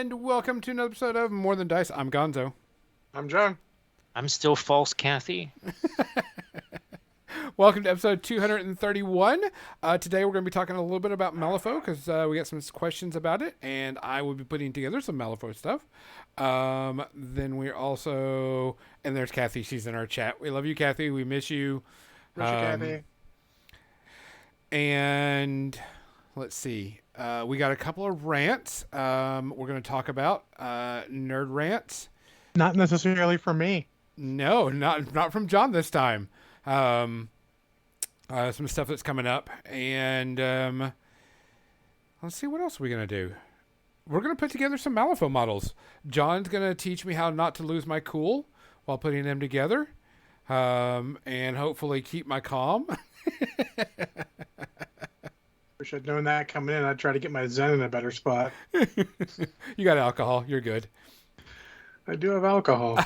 And welcome to another episode of More Than Dice. I'm Gonzo. I'm John. I'm still false, Kathy. Welcome to episode 231. Today we're going to be talking a little bit about Malifaux because we got some questions about it, and I will be putting together some Malifaux stuff. Then we're also, and there's Kathy. She's in our chat. We love you, Kathy. We miss you. Miss you, Kathy. And let's see. We got a couple of rants. We're going to talk about nerd rants. Not necessarily for me. No, not from John this time. Some stuff that's coming up, and let's see what else we're gonna do. We're gonna put together some Malifaux models. John's gonna teach me how not to lose my cool while putting them together, and hopefully keep my calm. Wish I'd known that coming in. I'd try to get my Zen in a better spot. You got alcohol. You're good. I do have alcohol.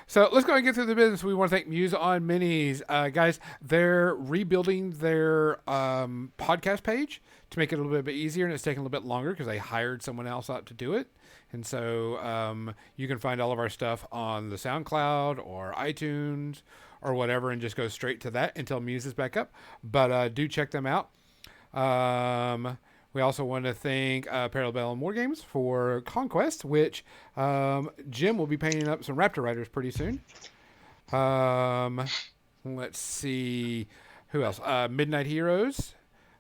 So let's go and get through the business. We want to thank Muse on Minis. Guys, they're rebuilding their podcast page to make it a little bit easier, and it's taking a little bit longer because they hired someone else out to do it. And so you can find all of our stuff on the SoundCloud or iTunes or whatever and just go straight to that until Muse is back up. But do check them out. We also want to thank Parallel War Games for Conquest, which Jim will be painting up some Raptor Riders pretty soon. Let's see. Who else? Midnight Heroes.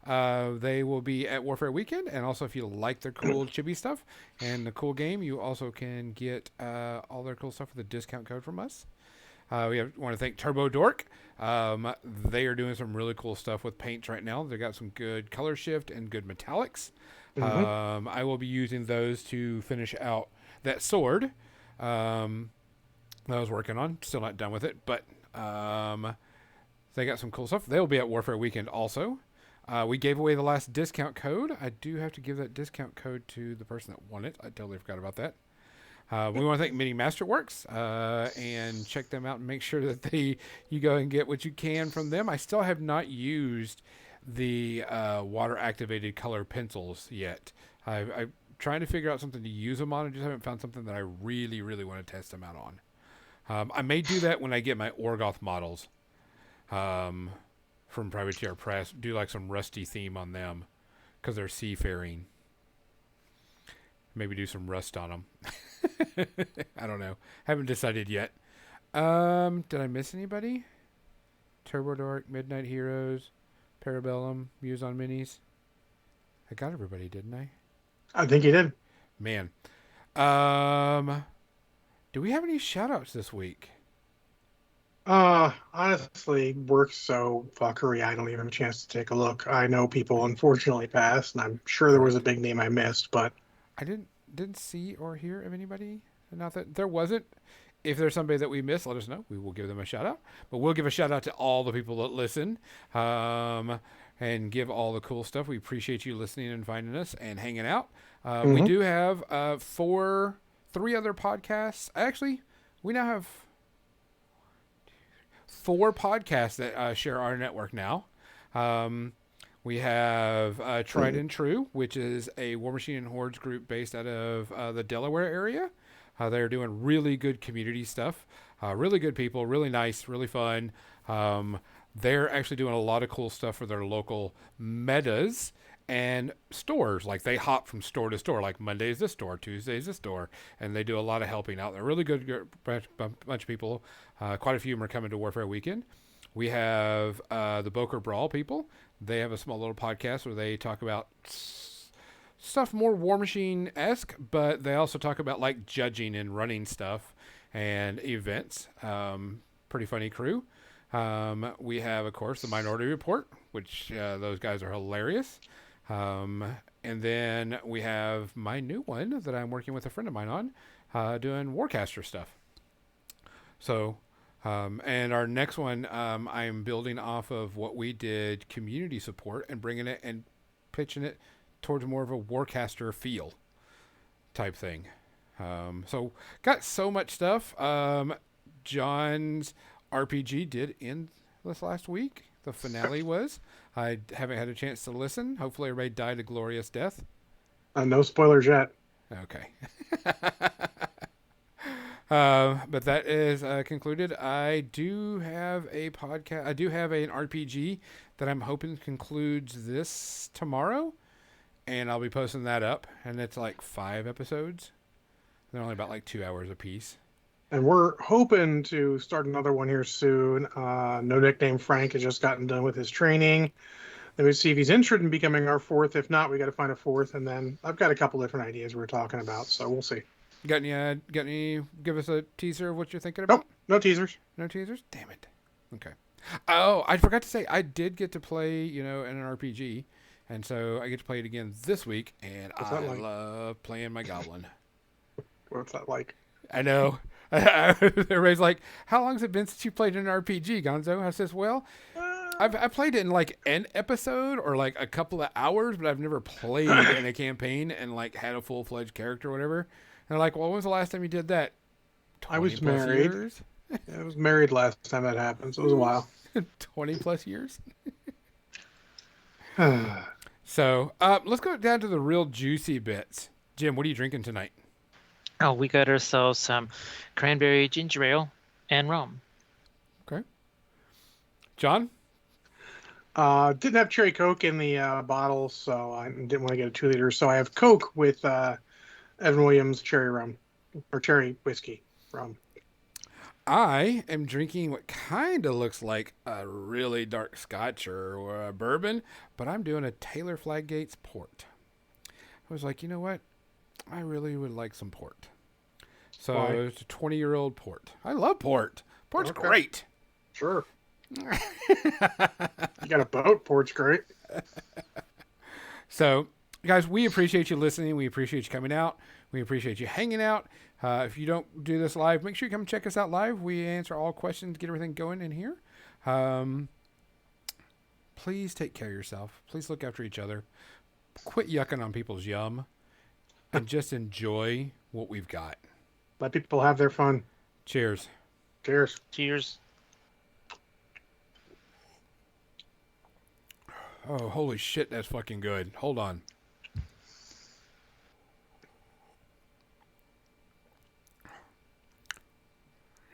They will be at Warfare Weekend. And also, if you like their cool chibi stuff and the cool game, you also can get all their cool stuff with a discount code from us. We want to thank Turbo Dork. They are doing some really cool stuff with paints right now. They got some good color shift and good metallics. Mm-hmm. I will be using those to finish out that sword that I was working on. Still not done with it, but they got some cool stuff. They will be at Warfare Weekend also. We gave away the last discount code. I do have to give that discount code to the person that won it. I totally forgot about that. We want to thank Mini Masterworks and check them out and make sure that you go and get what you can from them. I still have not used the water activated color pencils yet. I'm trying to figure out something to use them on. I just haven't found something that I really, really want to test them out on. I may do that when I get my Orgoth models from Privateer Press. Do like some rusty theme on them because they're seafaring. Maybe do some rust on them. I don't know. Haven't decided yet. Did I miss anybody? Turbo Dork, Midnight Heroes, Parabellum, Muse on Minis. I got everybody, didn't I? I think you did. Man. Do we have any shout-outs this week? Honestly, work's so fuckery, I don't even have a chance to take a look. I know people unfortunately passed, and I'm sure there was a big name I missed, but I didn't see or hear of anybody. Not that there wasn't. If there's somebody that we missed, let us know. We will give them a shout out. But we'll give a shout out to all the people that listen and give all the cool stuff. We appreciate you listening and finding us and hanging out. We do have three other podcasts. Actually, we now have 4 podcasts that share our network now. We have Tried and True, which is a War Machine and Hordes group based out of the Delaware area. They're doing really good community stuff. Really good people, really nice, really fun. They're actually doing a lot of cool stuff for their local metas and stores. Like they hop from store to store. Like Monday's this store, Tuesday's this store. And they do a lot of helping out. They're really good bunch of people. Quite a few of them are coming to Warfare Weekend. We have the Boker Brawl people. They have a small little podcast where they talk about stuff more War Machine-esque, but they also talk about like judging and running stuff and events. Pretty funny crew. We have, of course, the Minority Report, which those guys are hilarious. And then we have my new one that I'm working with a friend of mine on, doing Warcaster stuff. So... and our next one, I am building off of what we did community support and bringing it and pitching it towards more of a Warcaster feel type thing. So got so much stuff. John's RPG did end this last week. The finale was. I haven't had a chance to listen. Hopefully everybody died a glorious death. No spoilers yet. Okay. But that is concluded. I do have a podcast. I do have an RPG that I'm hoping concludes this tomorrow, and I'll be posting that up. And it's like 5 episodes. They're only about like 2 hours a piece. And we're hoping to start another one here soon. No Nickname Frank has just gotten done with his training. Then we see if he's interested in becoming our 4th. If not, we got to find a 4th. And then I've got a couple different ideas we're talking about, so we'll see. Got any? Give us a teaser of what you're thinking about. Nope, no teasers. No teasers. Damn it. Okay. Oh, I forgot to say I did get to play, in an RPG, and so I get to play it again this week, and What's I that like? love playing my goblin. What's that like? I know. Everybody's like, "How long has it been since you played an RPG, Gonzo?" I says, "Well, I played it in like an episode or like a couple of hours, but I've never played in a campaign and like had a full-fledged character or whatever." And they're like, "Well, when was the last time you did that?" I was 20 plus married. years? I was married last time that happened, so it was a while. 20 plus years. So let's go down to the real juicy bits. Jim, what are you drinking tonight? Oh, we got ourselves some cranberry ginger ale and rum. Okay. John? Didn't have cherry Coke in the bottle, so I didn't want to get a 2 liter. So I have Coke with Evan Williams cherry rum, or cherry whiskey rum. I am drinking what kind of looks like a really dark scotch or a bourbon, but I'm doing a Taylor Fladgate's port. I was like, you know what? I really would like some port. So Why? it's a 20-year-old port. I love port. Port's Okay. great. Sure. You got a boat, port's great. So, guys, we appreciate you listening. We appreciate you coming out. We appreciate you hanging out. If you don't do this live, make sure you come check us out live. We answer all questions, get everything going in here. Please take care of yourself. Please look after each other. Quit yucking on people's yum. And just enjoy what we've got. Let people have their fun. Cheers. Cheers. Cheers. Oh, holy shit, that's fucking good. Hold on.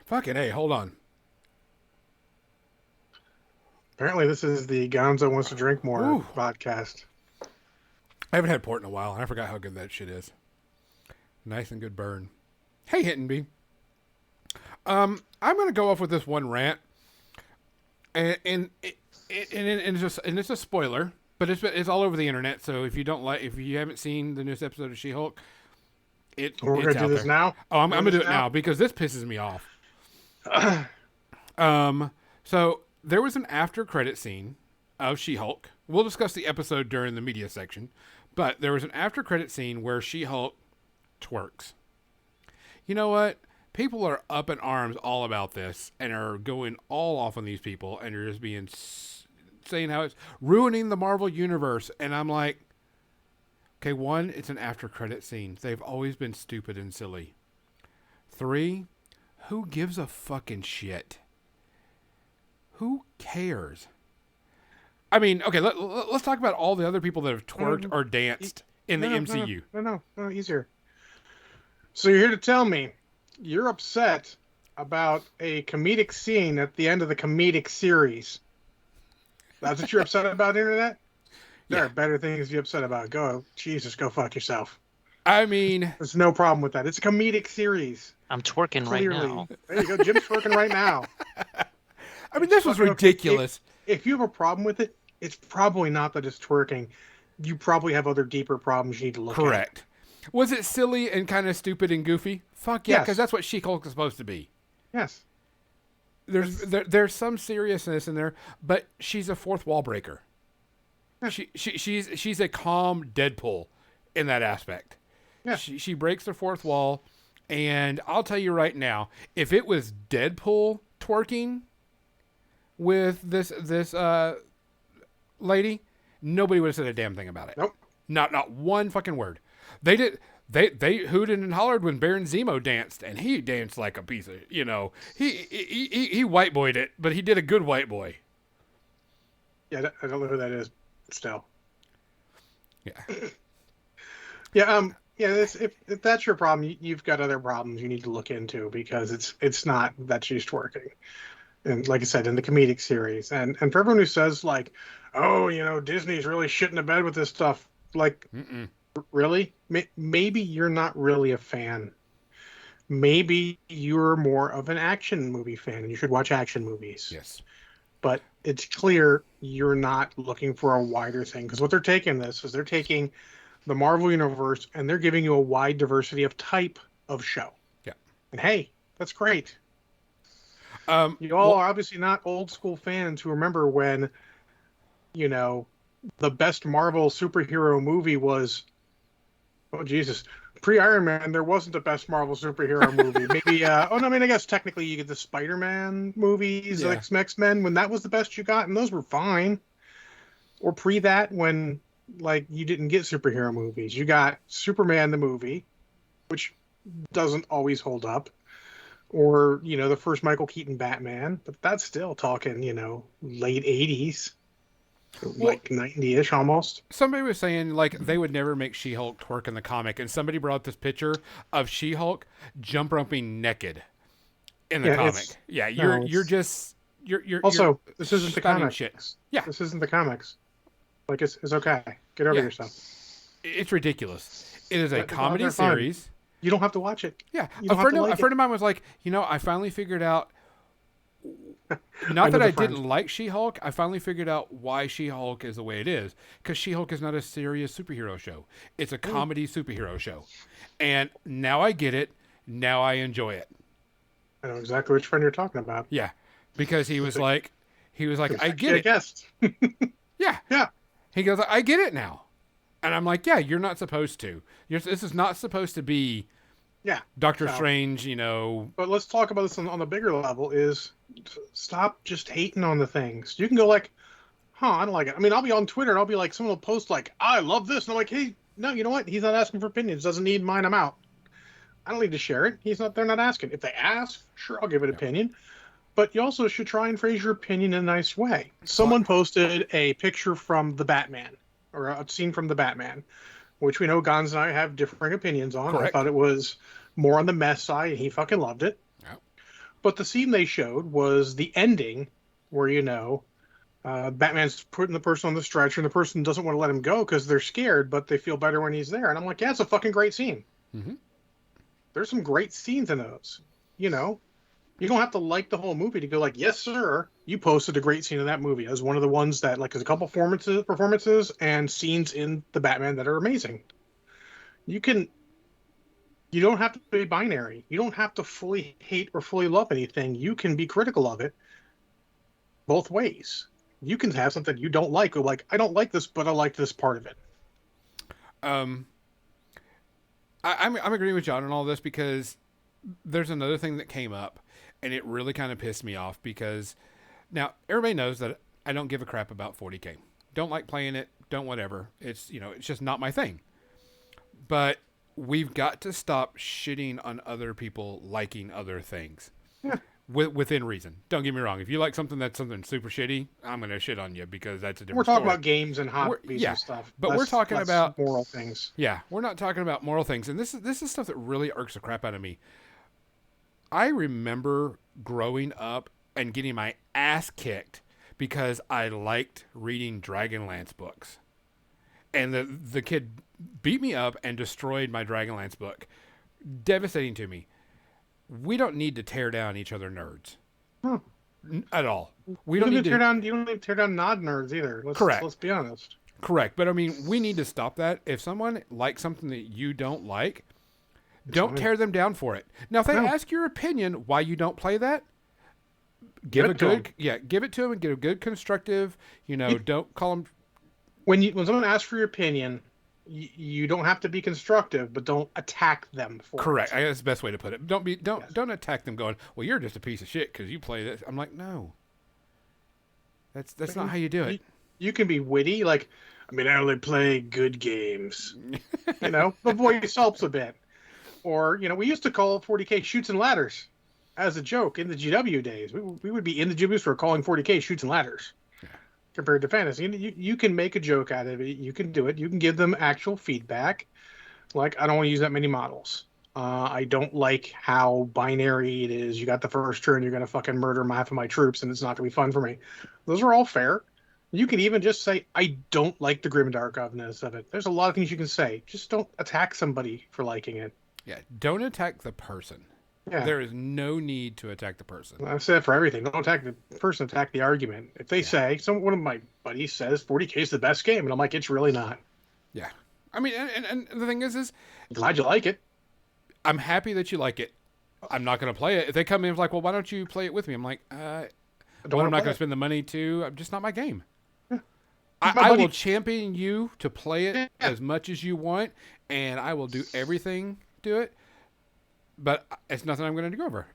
Fucking hey, hold on. Apparently, this is the Gonzo Wants to Drink More Ooh. podcast. I haven't had port in a while, and I forgot how good that shit is. Nice and good burn. Hey, Hittenby. I'm gonna go off with this one rant, and it's a spoiler, but it's all over the internet. So if you haven't seen the newest episode of She-Hulk, We're it's going to do out this there. now? Oh, I'm gonna do it now because this pisses me off. So there was an after credit scene of She-Hulk. We'll discuss the episode during the media section, but there was an after credit scene where She-Hulk twerks. You know what? People are up in arms all about this and are going all off on these people and are just saying how it's ruining the Marvel universe. And I'm like, okay, 1, it's an after credit scene. They've always been stupid and silly. 3, who gives a fucking shit? Who cares? I mean, okay, let's talk about all the other people that have twerked or danced in the MCU. No, easier. So you're here to tell me you're upset about a comedic scene at the end of the comedic series. That's what you're upset about, Internet? There are better things to be upset about. Go fuck yourself. I mean, There's no problem with that. It's a comedic series. I'm twerking Clearly. right now. There you go. Jim's twerking right now. I mean, this was fucking okay. ridiculous. If you have a problem with it, it's probably not that it's twerking. You probably have other deeper problems you need to look at. Correct. Was it silly and kind of stupid and goofy? Fuck yeah, Yes. because that's what She-Hulk is supposed to be. Yes. There's some seriousness in there, but she's a fourth wall breaker. Yeah. She's a calm Deadpool in that aspect. Yeah. She breaks the fourth wall, and I'll tell you right now, if it was Deadpool twerking with this lady, nobody would have said a damn thing about it. Nope. Not one fucking word. They did. They hooted and hollered when Baron Zemo danced, and he danced like a piece of, he white boyed it, but he did a good white boy. Yeah, I don't know who that is. Still. Yeah. Yeah. Yeah, if that's your problem, you've got other problems you need to look into because it's not that she's working. And like I said, in the comedic series, and for everyone who says like, oh, Disney's really shitting the bed with this stuff, like, Mm-mm. really, maybe you're not really a fan. Maybe you're more of an action movie fan, and you should watch action movies. Yes. But it's clear you're not looking for a wider thing because what they're taking this is they're taking the Marvel Universe and they're giving you a wide diversity of type of show. Yeah. And hey, that's great. You all Well, are obviously not old school fans who remember when, the best Marvel superhero movie was, oh Jesus, pre-Iron Man. There wasn't the best Marvel superhero movie. Maybe, oh no, I mean, I guess technically you get the Spider-Man movies, Yeah. like X-Men, when that was the best you got, and those were fine. Or pre that, when like you didn't get superhero movies, you got Superman the movie, which doesn't always hold up, or the first Michael Keaton Batman, but that's still talking late 80s, well, like 90ish almost. somebody was saying like they would never make She-Hulk twerk in the comic, and somebody brought up this picture of She-Hulk jump roping naked in the Yeah, comic. it's Yeah, no, you're it's just you're also this isn't the spouting comics. shit. Yeah, This isn't the comics. Like it's okay. Get over Yeah. yourself. it's ridiculous. It is a They're comedy fine. series. You don't have to watch it. Yeah, You don't have to like a friend of mine was like, I finally figured out. I Not know that I the friend. didn't like She-Hulk, I finally figured out why She-Hulk is the way it is. Because She-Hulk is not a serious superhero show; it's a comedy superhero show. And now I get it. Now I enjoy it. I know exactly which friend you're talking about. Yeah, because he was like, I get I it. guessed. Yeah, Yeah. he goes, I get it now. And I'm like, yeah, you're not supposed to. This is not supposed to be Yeah. Doctor No. Strange, But let's talk about this on the bigger level is stop just hating on the things. You can go like, I don't like it. I mean, I'll be on Twitter and I'll be like, someone will post like, I love this. And I'm like, hey, no, you know what? He's not asking for opinions. Doesn't need mine. I'm out. I don't need to share it. They're not asking. If they ask, sure, I'll give an opinion. But you also should try and phrase your opinion in a nice way. Someone posted a picture from the Batman, or a scene from the Batman, which we know Gonzo and I have differing opinions on. Correct. I thought it was more on the mess side, and he fucking loved it. Yeah. But the scene they showed was the ending, where Batman's putting the person on the stretcher, and the person doesn't want to let him go because they're scared, but they feel better when he's there. And I'm like, yeah, it's a fucking great scene. Mm-hmm. There's some great scenes in those. You don't have to like the whole movie to go like, yes, sir. You posted a great scene in that movie as one of the ones that like there's a couple performances and scenes in the Batman that are amazing. You don't have to be binary. You don't have to fully hate or fully love anything. You can be critical of it both ways. You can have something you don't like, or like, I don't like this, but I like this part of it. I'm agreeing with John on all this because there's another thing that came up, and it really kind of pissed me off because now everybody knows that I don't give a crap about 40K. Don't like playing it. Don't whatever. It's it's just not my thing. But we've got to stop shitting on other people liking other things. Yeah. Within reason. Don't get me wrong. If you like something that's something super shitty, I'm going to shit on you because that's a different We're talking story. about games and hobbies yeah, and stuff. but we're talking less about moral things. Yeah, we're not talking about moral things. And this is stuff that really irks the crap out of me. I remember growing up and getting my ass kicked because I liked reading Dragonlance books. And the kid beat me up and destroyed my Dragonlance book. Devastating to me. We don't need to tear down each other nerds. At all. We don't need to tear down. You don't need to tear down nod nerds either. Correct. Let's be honest. Correct. But I mean, we need to stop that. If someone likes something that you don't like, don't tear them down for it. Now, if they ask your opinion why you don't play that, give it to them and get a good constructive, don't call them. When someone asks for your opinion, you don't have to be constructive, but don't attack them for Correct. it. I guess that's the best way to put it. Don't attack them going, well, you're just a piece of shit because you play this. I'm like, no. That's not how you do it. You can be witty, like, I only play good games. The voice helps a bit. Or, we used to call 40K Shoots and Ladders as a joke in the GW days. We would be in the GWs for calling 40K Shoots and Ladders compared to fantasy. You can make a joke out of it. You can do it. You can give them actual feedback. Like, I don't want to use that many models. I don't like how binary it is. You got the first turn, you're going to fucking murder half of my troops, and it's not going to be fun for me. Those are all fair. You can even just say, I don't like the grimdark oveness of it. There's a lot of things you can say. Just don't attack somebody for liking it. Yeah, don't attack the person. Yeah. There is no need to attack the person. I've said for everything. Don't attack the person, attack the argument. If they say, one of my buddies says 40K is the best game, and I'm like, it's really not. Yeah. I mean, and the thing is Glad you like it. I'm happy that you like it. I'm not going to play it. If they come in like, well, why don't you play it with me? I'm like, I'm not going to spend the money to. I'm just not my game. Yeah. I will champion you to play it as much as you want, and I will do everything to it. But it's nothing I'm going to go over.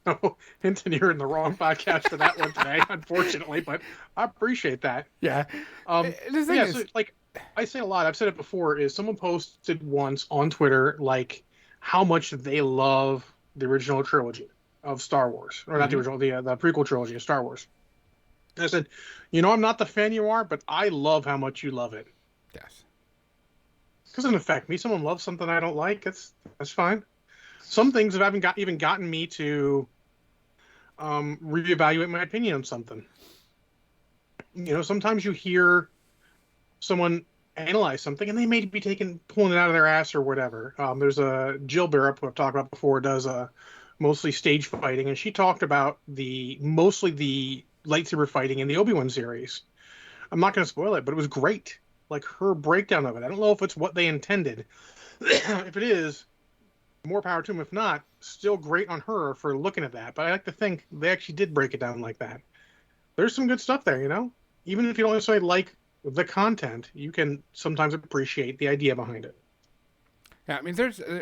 Oh, Hinton, you're in the wrong podcast for that one today, unfortunately. But I appreciate that. Yeah. The thing is, so, like I say a lot. I've said it before. Is someone posted once on Twitter like how much they love the original trilogy of Star Wars, or not the original, the prequel trilogy of Star Wars. And I said, I'm not the fan you are, but I love how much you love it. Yes. It doesn't affect me. Someone loves something I don't like. That's fine. Some things have even gotten me to reevaluate my opinion on something. Sometimes you hear someone analyze something and they may be pulling it out of their ass or whatever. There's a Jill Barrett, who I've talked about before, does mostly stage fighting, and she talked about mostly the lightsaber fighting in the Obi-Wan series. I'm not going to spoil it, but it was great. Like, her breakdown of it. I don't know if it's what they intended. If it is, more power to them. If not, still great on her for looking at that. But I like to think they actually did break it down like that. There's some good stuff there, Even if you don't necessarily like the content, you can sometimes appreciate the idea behind it. Yeah, I mean,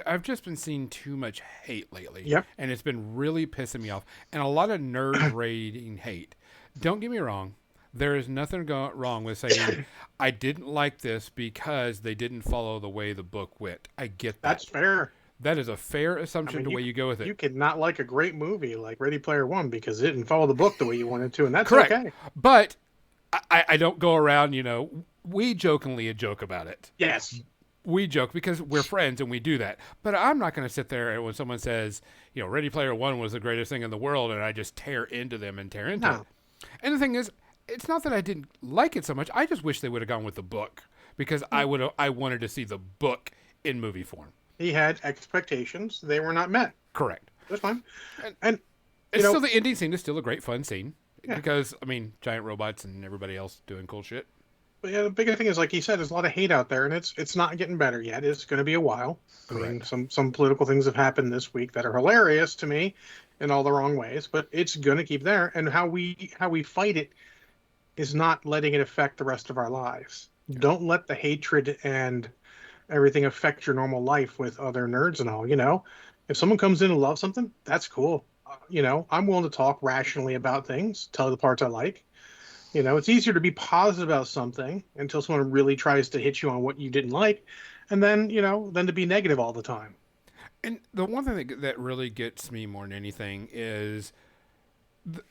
I've just been seeing too much hate lately. Yep. And it's been really pissing me off. And a lot of nerd raiding hate. Don't get me wrong. There is nothing wrong with saying, I didn't like this because they didn't follow the way the book went. I get that. That's fair. That is a fair assumption the way you go with it. You could not like a great movie like Ready Player One because it didn't follow the book the way you wanted to, and that's correct. Okay. But I don't go around, we jokingly joke about it. Yes. We joke because we're friends and we do that. But I'm not going to sit there and when someone says, Ready Player One was the greatest thing in the world, and I just tear into them and tear into it. And the thing is, it's not that I didn't like it so much. I just wish they would have gone with the book because I wanted to see the book in movie form. He had expectations; they were not met. Correct. That's fine. And still, the ending scene is still a great fun scene because giant robots and everybody else doing cool shit. But yeah, the bigger thing is, like he said, there's a lot of hate out there, and it's not getting better yet. It's going to be a while. Correct. I mean, some political things have happened this week that are hilarious to me in all the wrong ways, but it's going to keep there. And how we fight it is not letting it affect the rest of our lives. Yeah. Don't let the hatred and everything affect your normal life with other nerds and all. If someone comes in and loves something, that's cool. I'm willing to talk rationally about things, tell the parts I like. It's easier to be positive about something until someone really tries to hit you on what you didn't like, and then to be negative all the time. And the one thing that really gets me more than anything is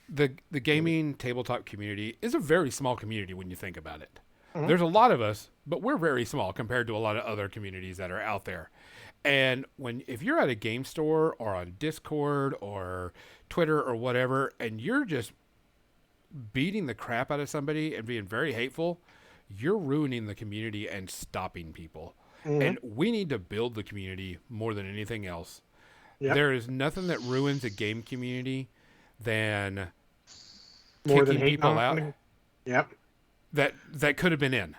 the gaming tabletop community is a very small community when you think about it. Mm-hmm. There's a lot of us, but we're very small compared to a lot of other communities that are out there. And if you're at a game store or on Discord or Twitter or whatever, and you're just beating the crap out of somebody and being very hateful, you're ruining the community and stopping people. Mm-hmm. And we need to build the community more than anything else. Yep. There is nothing that ruins a game community than kicking people out. Yep. That could have been in.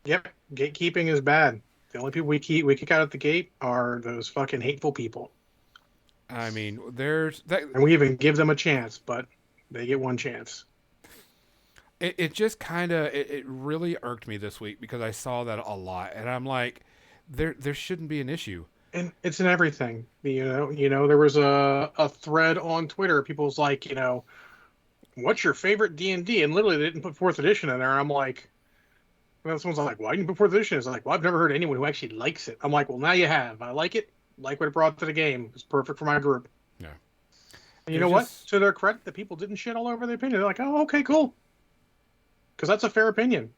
Yep. Gatekeeping is bad. The only people we kick out at the gate are those fucking hateful people. I mean, there's that, and we even give them a chance, but they get one chance. It just kind of it really irked me this week because I saw that a lot, and I'm like, there shouldn't be an issue. And it's in everything. There was a thread on Twitter. People's like, what's your favorite D&D? And literally they didn't put 4th edition in there. I'm like, someone's like, why didn't you put 4th edition? It's like, well, I've never heard anyone who actually likes it. I'm like, well, now you have. I like it. Like what it brought to the game. It's perfect for my group. Yeah. And you know what? To their credit, the people didn't shit all over their opinion. They're like, oh, okay, cool. Because that's a fair opinion.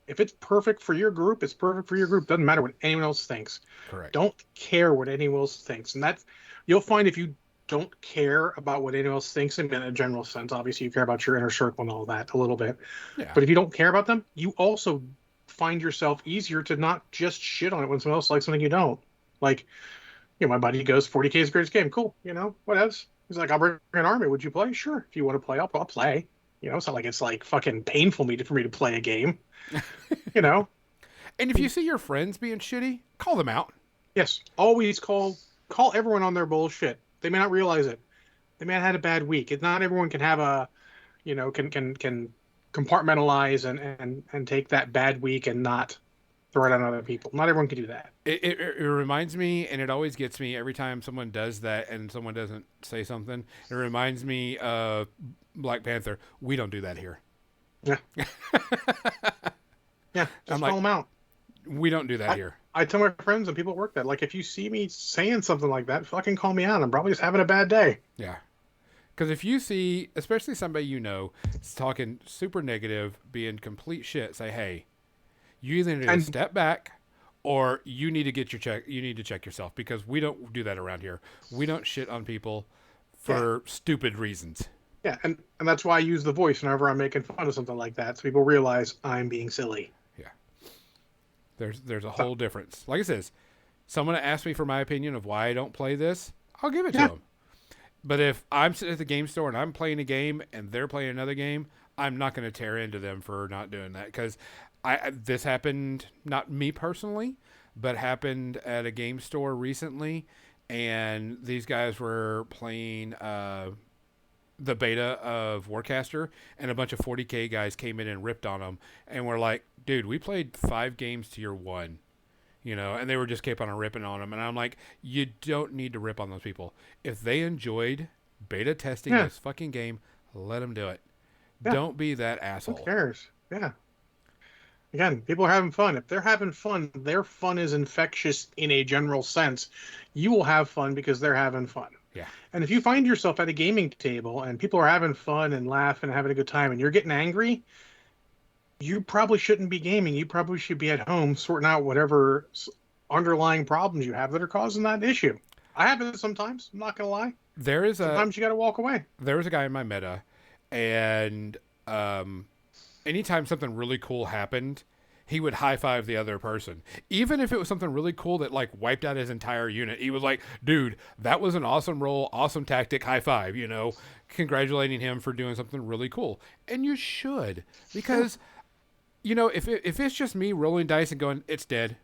If it's perfect for your group, it's perfect for your group. Doesn't matter what anyone else thinks. Correct. Don't care what anyone else thinks. And that's, you'll find if you don't care about what anyone else thinks in a general sense, obviously you care about your inner circle and all that a little bit. Yeah. But if you don't care about them, you also find yourself easier to not just shit on it when someone else likes something you don't. Like, my buddy goes 40K is the greatest game. Cool. What else? He's like, I'll bring an army. Would you play? Sure. If you want to play, I'll play. It's not like it's like fucking painful for me to play a game. you know? And if you see your friends being shitty, call them out. Yes. Always call everyone on their bullshit. They may not realize it. They may have had a bad week. Not everyone can have can compartmentalize and take that bad week and not throw it on other people. Not everyone can do that. It reminds me, and it always gets me every time someone does that and someone doesn't say something. It reminds me of Black Panther. We don't do that here. Yeah. Yeah. Just like, call them out. We don't do that here. I tell my friends and people at work that, like, if you see me saying something like that, fucking call me out. I'm probably just having a bad day. Yeah. Because if you see, especially somebody is talking super negative, being complete shit, say, hey, you either need to step back or you need to get your check. You need to check yourself, because we don't do that around here. We don't shit on people for stupid reasons. Yeah, and that's why I use the voice whenever I'm making fun of something like that, so people realize I'm being silly. Yeah. There's a whole difference. Like I says, someone asks me for my opinion of why I don't play this, I'll give it to them. But if I'm sitting at the game store and I'm playing a game and they're playing another game, I'm not going to tear into them for not doing that, because this happened, not me personally, but happened at a game store recently, and these guys were playing the beta of Warcaster, and a bunch of 40K guys came in and ripped on them, and we're like, dude, we played 5 games to your 1, and they were just kept on ripping on them, and I'm like, you don't need to rip on those people. If they enjoyed beta testing this fucking game, let them do it. Yeah. Don't be that asshole. Who cares? Yeah. Again, people are having fun. If they're having fun, their fun is infectious in a general sense. You will have fun because they're having fun. Yeah. And if you find yourself at a gaming table and people are having fun and laughing and having a good time and you're getting angry, you probably shouldn't be gaming. You probably should be at home sorting out whatever underlying problems you have that are causing that issue. I have it sometimes. I'm not going to lie. Sometimes you got to walk away. There was a guy in my meta, and anytime something really cool happened, he would high-five the other person. Even if it was something really cool that, like, wiped out his entire unit, he was like, dude, that was an awesome roll, awesome tactic, high-five, congratulating him for doing something really cool. And you should, because, if it's just me rolling dice and going, it's dead,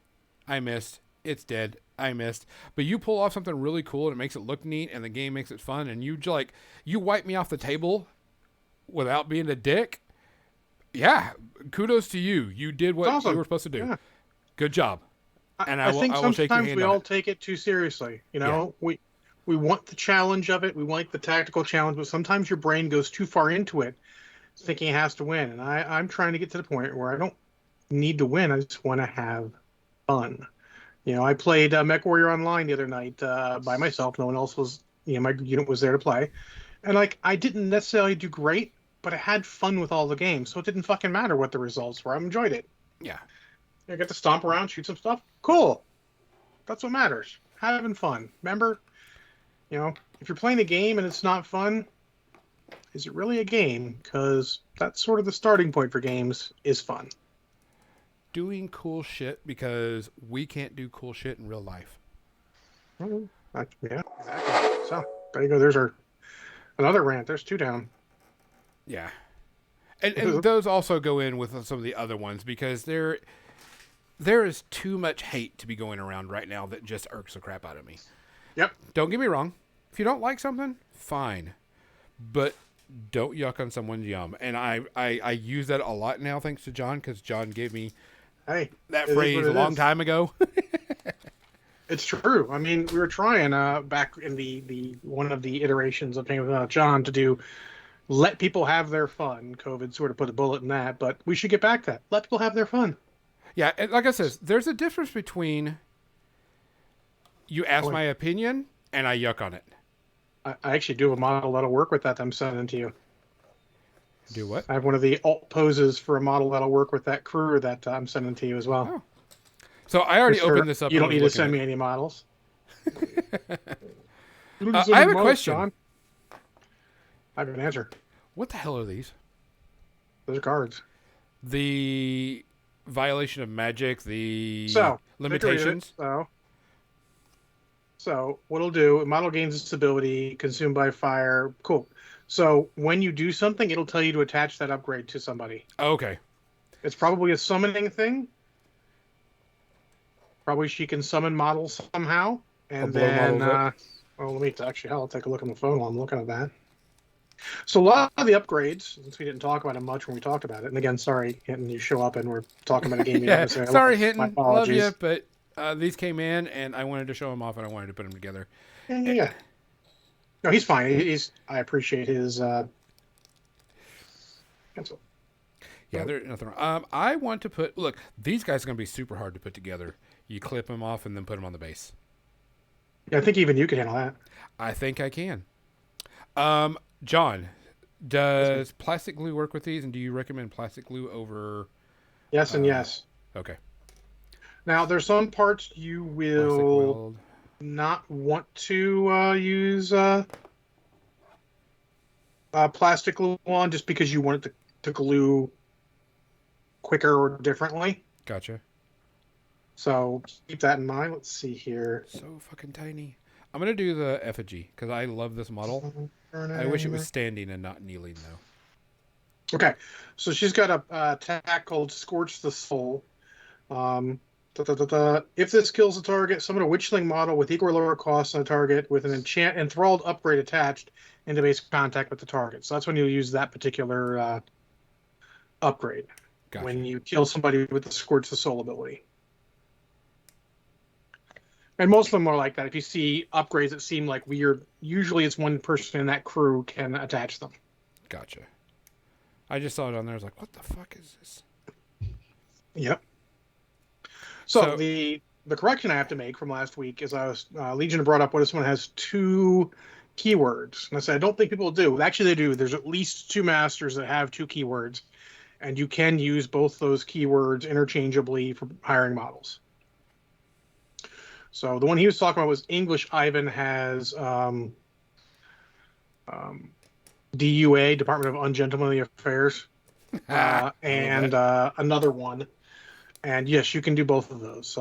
I missed, it's dead, I missed, but you pull off something really cool and it makes it look neat and the game makes it fun, and you wipe me off the table without being a dick, yeah, kudos to you. You did what you were supposed to do. Yeah. Good job. And I think sometimes we all take it too seriously. We want the challenge of it. We want the tactical challenge, but sometimes your brain goes too far into it, thinking it has to win. And I'm trying to get to the point where I don't need to win. I just want to have fun. I played MechWarrior Online the other night by myself. No one else was. My unit was there to play, and I didn't necessarily do great, but I had fun with all the games, so it didn't fucking matter what the results were. I enjoyed it. Yeah. I get to stomp around, shoot some stuff. Cool. That's what matters. Having fun. Remember, if you're playing a game and it's not fun, is it really a game? Because that's sort of the starting point for games, is fun. Doing cool shit because we can't do cool shit in real life. Yeah, exactly. So, there you go. There's another rant. There's 2 down. Yeah. And those also go in with some of the other ones, because there is too much hate to be going around right now that just irks the crap out of me. Yep. Don't get me wrong. If you don't like something, fine. But don't yuck on someone's yum. And I use that a lot now, thanks to John, because John gave me that phrase a long time ago. It's true. I mean, we were trying back in the one of the iterations of Hanging With John to do let people have their fun. COVID sort of put a bullet in that, but we should get back to that. Let people have their fun. Yeah, and like I said, there's a difference between you ask my opinion and I yuck on it. I actually do a model that'll work with that I'm sending to you. Do what? I have one of the alt poses for a model that'll work with that crew that I'm sending to you as well. Oh. So I already Mister, opened this up you and don't was need to looking send at me any models. You don't need to it. send I me have a models, question. John. I have an answer. What the hell are these? Those are cards. The violation of magic, the So, take a read of it. limitations. So what it'll do, a model gains its ability, consumed by fire. Cool. So when you do something, it'll tell you to attach that upgrade to somebody. Okay. It's probably a summoning thing. Probably she can summon models somehow. And blow then, models up. well, let me actually, I'll take a look on the phone while I'm looking at that. So a lot of the upgrades, since we didn't talk about it much when we talked about it, and again, sorry, Hinton, you show up and we're talking about a game you don't Yeah. necessarily Sorry, like. My Hinton. Love apologies. you, but these came in and I wanted to show them off and I wanted to put them together. Yeah. No, he's fine. I appreciate his pencil. Yeah, there's nothing wrong. I want to put. Look, these guys are going to be super hard to put together. You clip them off and then put them on the base. Yeah, I think even you can handle that. I think I can. John, does plastic glue work with these, and do you recommend plastic glue over? Yes and yes. Okay. Now, there's some parts you Plastic will weld. not want to use plastic glue on just because you want it to glue quicker or differently. Gotcha. So keep that in mind. Let's see here. So fucking tiny. I'm gonna do the effigy because I love this model. I wish it was standing and not kneeling though. Okay, so she's got a attack called Scorch the Soul. If this kills the target, summon a Witchling model with equal or lower cost on the target with an enthralled upgrade attached into base contact with the target. So that's when you'll use that particular upgrade. Gotcha. When you kill somebody with the Scorch the Soul ability. And most of them are like that. If you see upgrades that seem like weird, usually it's one person in that crew can attach them. Gotcha. I just saw it on there. I was like, what the fuck is this? Yep. So the correction I have to make from last week is I was Legion brought up what if someone has two keywords, and I said I don't think people do. Actually, they do. There's at least two masters that have two keywords, and you can use both those keywords interchangeably for hiring models. So the one he was talking about was English. Ivan has DUA, Department of Ungentlemanly Affairs, and another one. And yes, you can do both of those.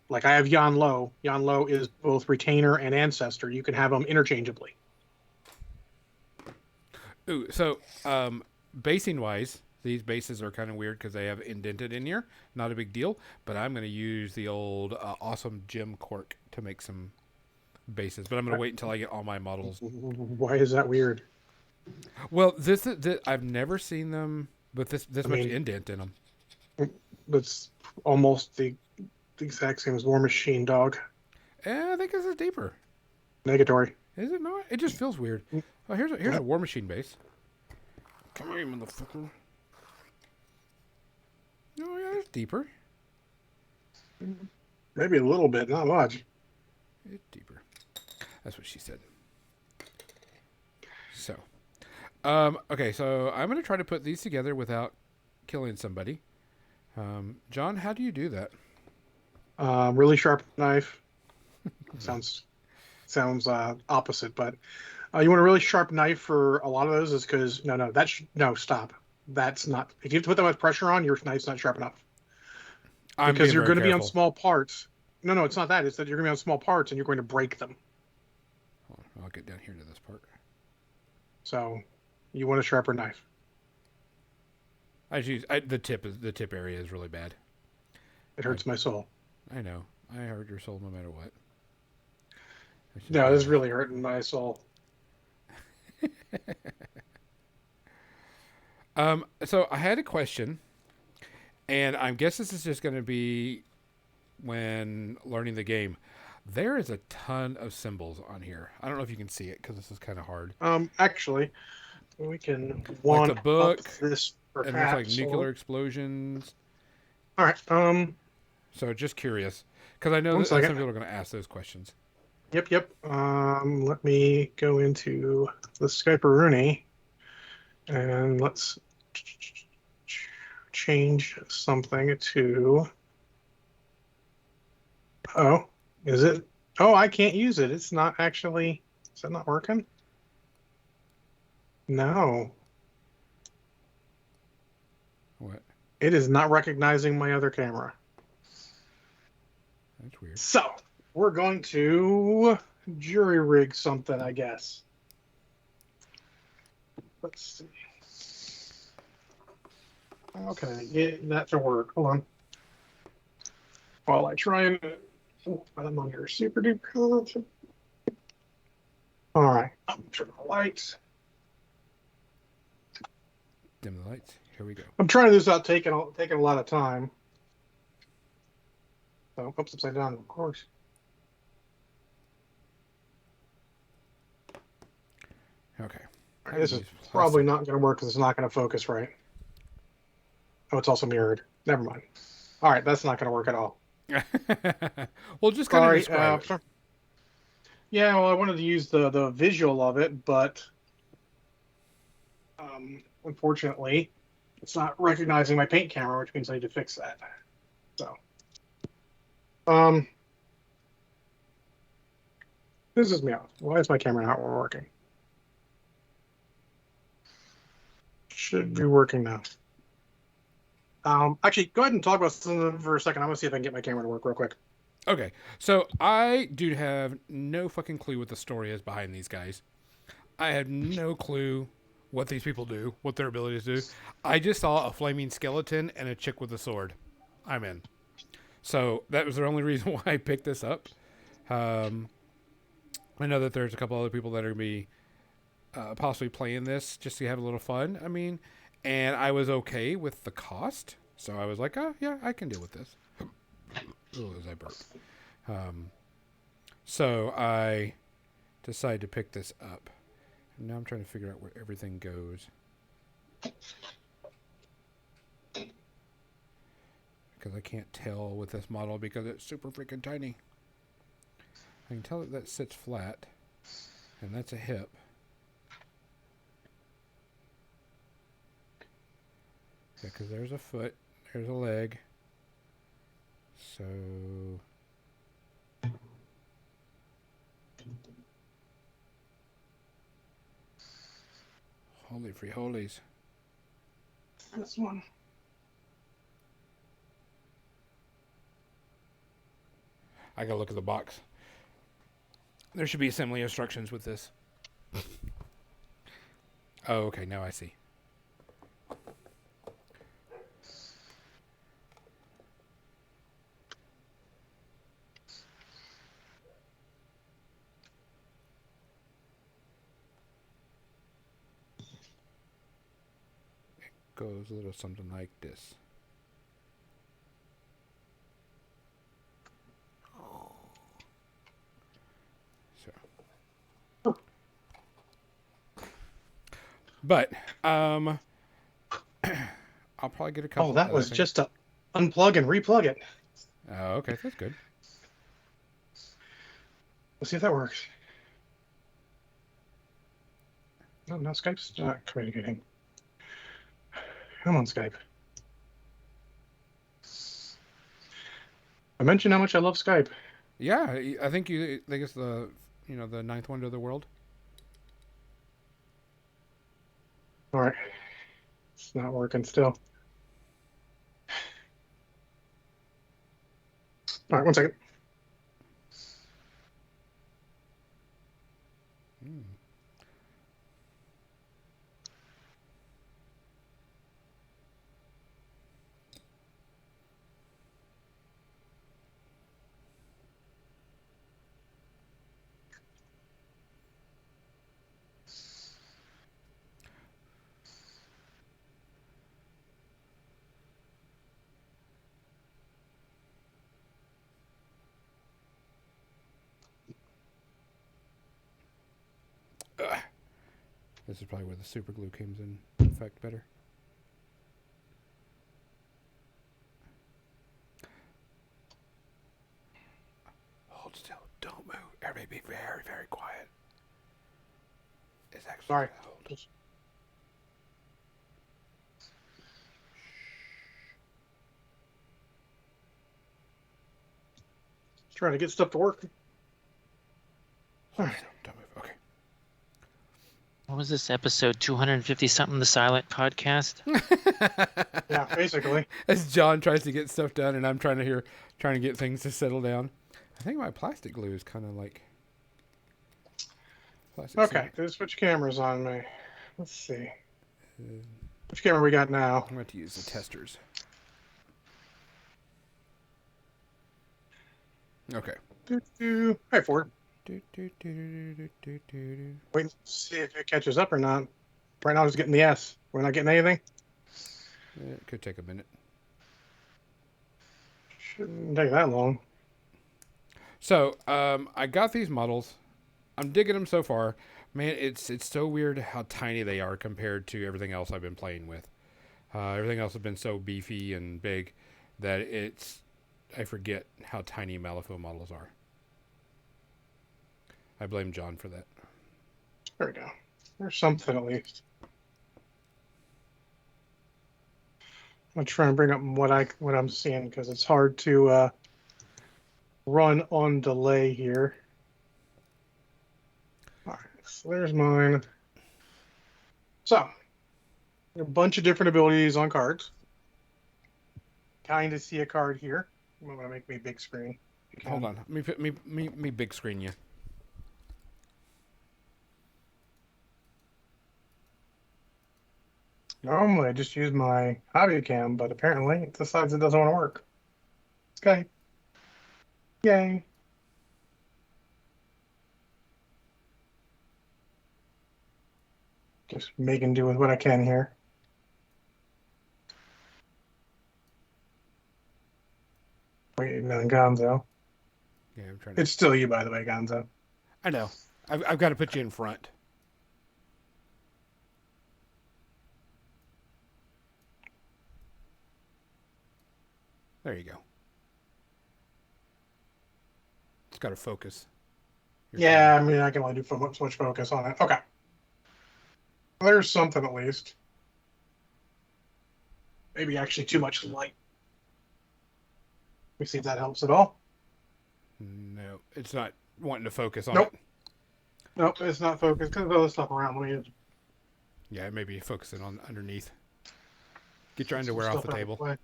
Like I have Yan Lo. Yan Lo is both Retainer and Ancestor. You can have them interchangeably. Ooh, so basing wise, these bases are kind of weird because they have indented in here. Not a big deal, but I'm going to use the old awesome gem cork to make some bases. But I'm going to wait until I get all my models. Why is that weird? Well, this I've never seen them with this much indent in them. That's almost the exact same as War Machine Dog. I think this is deeper. Negatory. Is it not? It just feels weird. Oh, here's a War Machine base. Come here, motherfucker. Oh yeah, it's deeper. Maybe a little bit, not much. It's deeper. That's what she said. So, okay, so I'm gonna try to put these together without killing somebody. John, how do you do that? Really sharp knife. Sounds opposite, but you want a really sharp knife for a lot of those is because stop. That's not. If you have to put that much pressure on, your knife's not sharp enough. Because you're going to be on small parts. No, it's not that. It's that you're going to be on small parts and you're going to break them. I'll get down here to this part. So, you want a sharper knife. The tip area is really bad. It hurts my soul. I know. I hurt your soul no matter what. No, this is really hurting my soul. So I had a question, and I guess this is just going to be when learning the game. There is a ton of symbols on here. I don't know if you can see it because this is kind of hard. Actually, we can like the book, this perhaps. And there's like nuclear explosions. All right. So just curious, because I know that some people are going to ask those questions. Yep. Let me go into the Skype Rooney, and let's change something to. Oh, is it? Oh, I can't use it. It's not actually. Is that not working? No, What? it is not recognizing my other camera. That's weird. So we're going to jury rig something, I guess. Let's see. Okay, get that to work. Hold on. While I try and I'm under super duper. All right, I'm turn the lights. Dim the lights. Here we go. I'm trying to do this without taking a lot of time. So, oops, upside down, of course. Okay. All right, this is probably not going to work because it's not going to focus right. Oh, it's also mirrored. Never mind. All right, that's not going to work at all. Well, just kind of Sorry. describe it. Yeah, well, I wanted to use the visual of it, but unfortunately, it's not recognizing my paint camera, which means I need to fix that. So, this is me off. Why is my camera not working? Should be working now. Actually, go ahead and talk about something for a second. I'm gonna see if I can get my camera to work real quick. Okay, so I do have no fucking clue what the story is behind these guys. I have no clue what these people do, what their abilities do. I just saw a flaming skeleton and a chick with a sword. I'm in. So that was the only reason why I picked this up. I know that there's a couple other people that are going to be possibly playing this just to have a little fun. I mean, and I was okay with the cost. So I was like, oh, yeah, I can deal with this. Oh, as I burp. So I decided to pick this up. And now I'm trying to figure out where everything goes. Because I can't tell with this model because it's super freaking tiny. I can tell that sits flat. And that's a hip. Yeah, because there's a foot. There's a leg. So... Holy free holies. This one. I gotta look at the box. There should be assembly instructions with this. Oh, okay, now I see. It goes a little something like this. But I'll probably get a couple. Oh, that was just to unplug and replug it. Oh, okay, that's good. Let's see if that works. No, no, Skype's not communicating. Come on, Skype. I mentioned how much I love Skype. Yeah, I think it's the the ninth wonder of the world. All right, it's not working still. All right, 1 second. Mm. This is probably where the super glue comes in effect better. Hold still. Don't move. Everybody be very, very quiet. It's actually Sorry. loud. Trying to get stuff to work. Don't move. Okay. What was this episode 250 something? The Silent Podcast. Yeah, basically. As John tries to get stuff done, and I'm trying to get things to settle down. I think my plastic glue is kind of like. Okay, let's switch cameras on me. Let's see. Which camera we got now? I'm going to use the testers. Okay. Hi, Ford. Do, do, do, do, do, do, do. Wait, see if it catches up or not. Right now, it's getting the S. We're not getting anything. It could take a minute. Shouldn't take that long. So, I got these models. I'm digging them so far. Man, it's so weird how tiny they are compared to everything else I've been playing with. Everything else has been so beefy and big that I forget how tiny Malifaux models are. I blame John for that. There we go. There's something at least. I'm gonna try and bring up what I'm seeing because it's hard to run on delay here. All right, so there's mine. So, a bunch of different abilities on cards. Kind of see a card here. I'm gonna make me big screen. Hold on. Me big screen you. Normally, I just use my hobby cam, but apparently it decides it doesn't want to work. Skype. Yay. Just making do with what I can here. Waiting on Gonzo. Yeah, I'm trying to. It's still you, by the way, Gonzo. I know. I've got to put you in front. There you go. It's got to focus. Yeah, I mean, I can only do so much focus on it. Okay. There's something at least. Maybe actually too much light. Let me see if that helps at all. No, it's not wanting to focus on Nope. it. Nope, it's not focused because there's other stuff around. Let me Yeah, maybe focusing on underneath. Get your underwear off the table.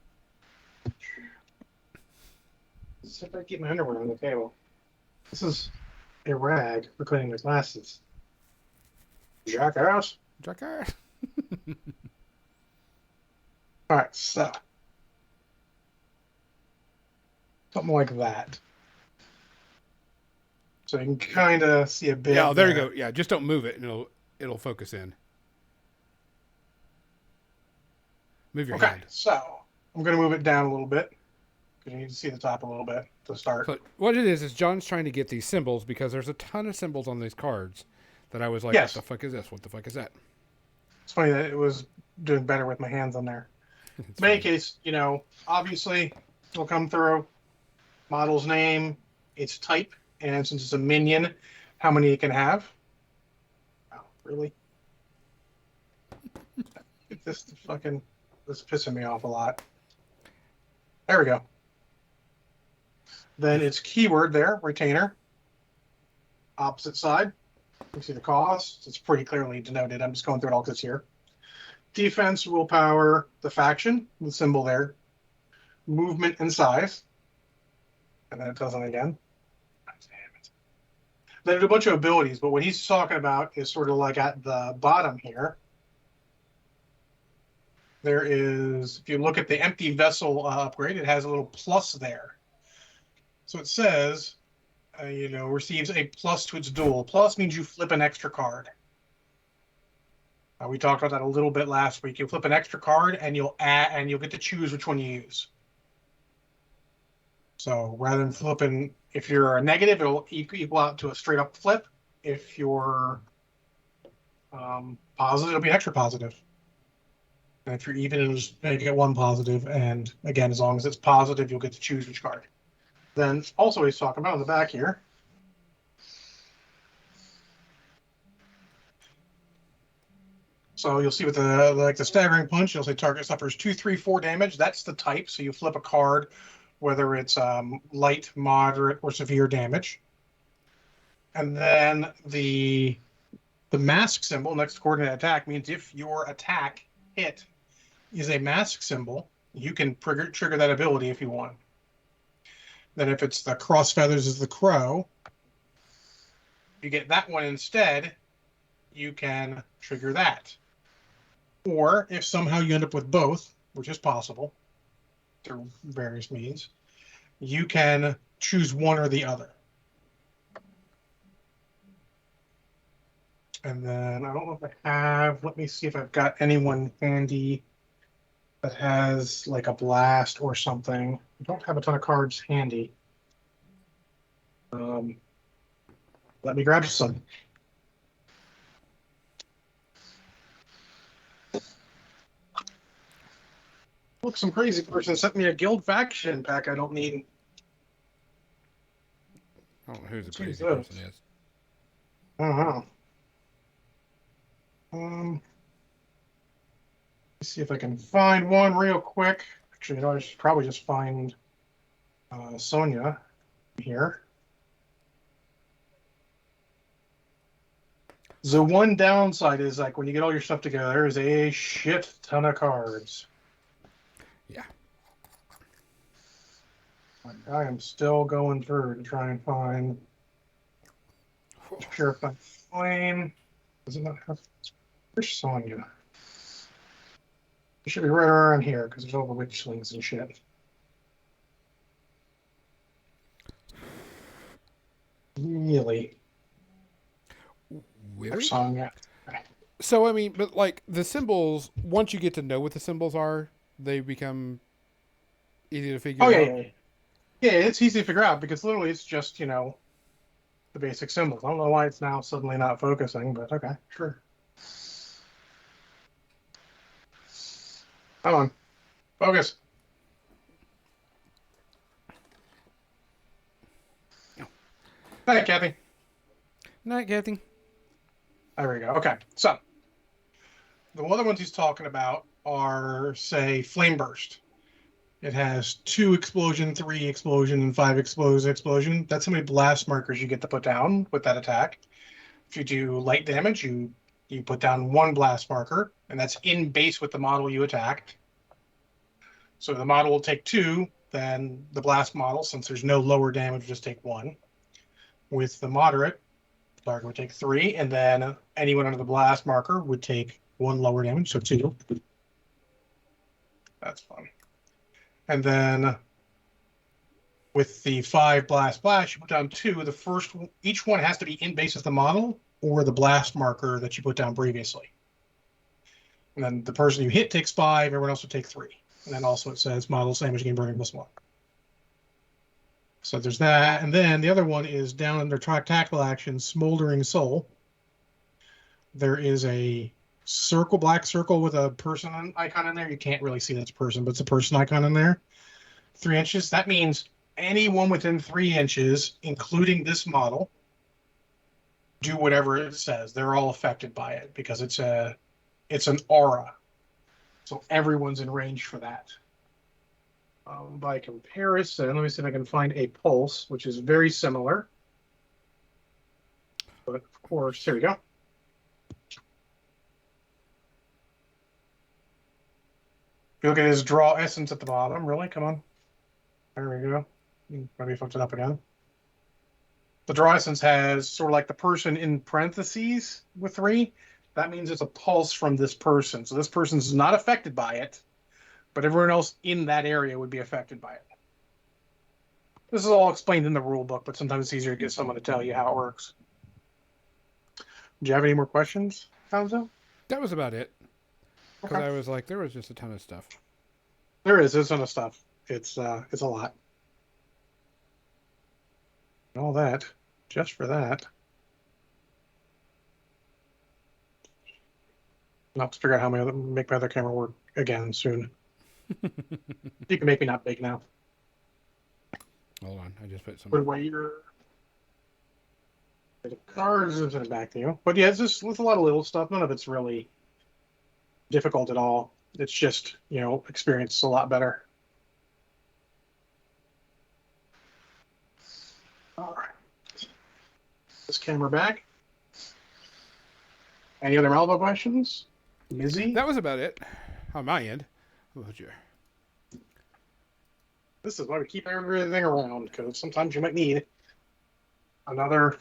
See if I keep my underwear on the table. This is a rag for cleaning the glasses. Jackass. Jackass. All right, so something like that. So you can kind of see a bit. Yeah, there you go. Yeah, just don't move it, and it'll focus in. Move your Okay, hand. so I'm going to move it down a little bit because you need to see the top a little bit to start. But what it is John's trying to get these symbols because there's a ton of symbols on these cards that I was like, Yes. What the fuck is this? What the fuck is that? It's funny that it was doing better with my hands on there. In any case, obviously it'll come through. Model's name, its type, and since it's a minion, how many it can have. Oh, really? This is pissing me off a lot. There we go. Then its keyword there, retainer. Opposite side. You see the cost. It's pretty clearly denoted. I'm just going through it all because it's here. Defense, willpower, the faction, the symbol there. Movement and size. And then it does it again. Damn it. Then there's a bunch of abilities, but what he's talking about is sort of like at the bottom here. There is, if you look at the empty vessel upgrade, it has a little plus there. So it says, receives a plus to its duel. Plus means you flip an extra card. We talked about that a little bit last week. You flip an extra card, and you'll get to choose which one you use. So rather than flipping, if you're a negative, it'll equal out to a straight up flip. If you're positive, it'll be extra positive. And if you're even, it'll just make it one positive. And again, as long as it's positive, you'll get to choose which card. Then also he's talking about on the back here. So you'll see with the staggering punch, you'll say target suffers 2, 3, 4 damage. That's the type. So you flip a card whether it's light, moderate, or severe damage. And then the mask symbol next to coordinate attack means if your attack hit is a mask symbol, you can trigger that ability if you want. Then if it's the cross feathers is the crow, you get that one instead, you can trigger that. Or if somehow you end up with both, which is possible through various means, you can choose one or the other. And then I don't know if I have, let me see if I've got anyone handy that has like a blast or something. I don't have a ton of cards handy. Let me grab some. Look, some crazy person sent me a guild faction pack I don't need. I don't know who the Let's crazy use those. person is. I don't know. Let's see if I can find one real quick. Actually, I should probably just find Sonia here. The one downside is like when you get all your stuff together, there's a shit ton of cards. Yeah. I am still going through to try and find Purifying Flame. Does it not have? Where's Sonya? It should be right around here because there's all the witch slings and shit. Really? Really? There's Sonya. So I mean, but like the symbols, once you get to know what the symbols are, they become easy to figure Oh yeah, out. yeah, yeah. Yeah, it's easy to figure out because literally it's just, the basic symbols. I don't know why it's now suddenly not focusing, but okay, sure. Come on. Focus. Hi, Kathy. Night, Kathy. There we go. Okay, so the other ones he's talking about are, say, Flame Burst. It has 2 explosion, 3 explosion, and 5 explosion. That's how many blast markers you get to put down with that attack. If you do light damage, you put down 1 blast marker, and that's in base with the model you attacked. So the model will take 2, then the blast model, since there's no lower damage, just take 1. With the moderate, the target would take 3, and then anyone under the blast marker would take 1 lower damage, so 2. That's fun. And then with the 5 blast splash, you put down 2. The first, each one has to be in base with the model or the blast marker that you put down previously. And then the person you hit takes 5, everyone else would take 3. And then also it says model damage gain burning +1. So there's that. And then the other one is down under tactical action, Smoldering Soul. There is a black circle with a person icon in there. You can't really see that's a person, but it's a person icon in there. 3 inches. That means anyone within 3 inches, including this model, do whatever it says. They're all affected by it because it's an aura. So everyone's in range for that. By comparison, let me see if I can find a pulse, which is very similar. But of course, here we go. If you look at his draw essence at the bottom, really, come on. There we go. Maybe fucked it up again. The draw essence has sort of like the person in parentheses with 3. That means it's a pulse from this person. So this person's not affected by it, but everyone else in that area would be affected by it. This is all explained in the rule book, but sometimes it's easier to get someone to tell you how it works. Do you have any more questions, Gonzo? That was about it. Because Okay. I was like, there was just a ton of stuff. There's a ton of stuff. It's a lot. And all that, just for that. I'll have to figure out how make my other camera work again soon. You can make me not big now. Hold on, I just put some. But wait, the cards and send it back to you. But yeah, it's just with a lot of little stuff. None of it's really difficult at all. It's just, experience a lot better. this camera back. Any other Malvo questions? Mizzy? That was about it on my end. What about you? This is why we keep everything around, because sometimes you might need another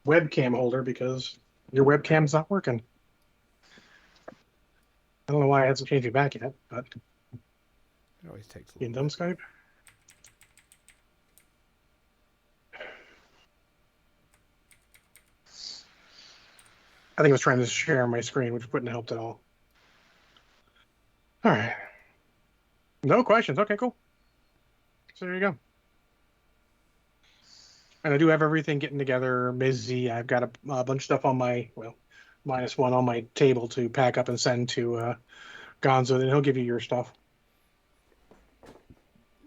webcam holder because your webcam's not working. I don't know why it hasn't changed you back yet, but It always takes a you little done Skype? I think I was trying to share my screen, which wouldn't have helped at all. All right. No questions. Okay, cool. So there you go. And I do have everything getting together. Mizzy, I've got a bunch of stuff on my, well, -1 on my table to pack up and send to Gonzo. Then he'll give you your stuff.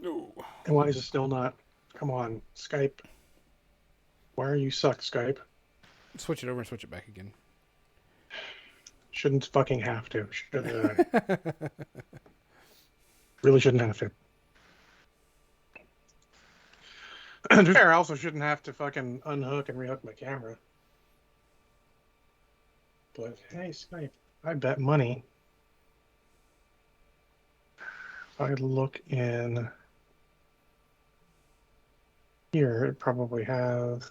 No. And why is it still not? Come on, Skype. Why are you suck, Skype? Switch it over and switch it back again. Shouldn't fucking have to. Really shouldn't have to. To be fair, I also shouldn't have to fucking unhook and rehook my camera. But hey, Skype, I bet money. If I look in here, it probably have.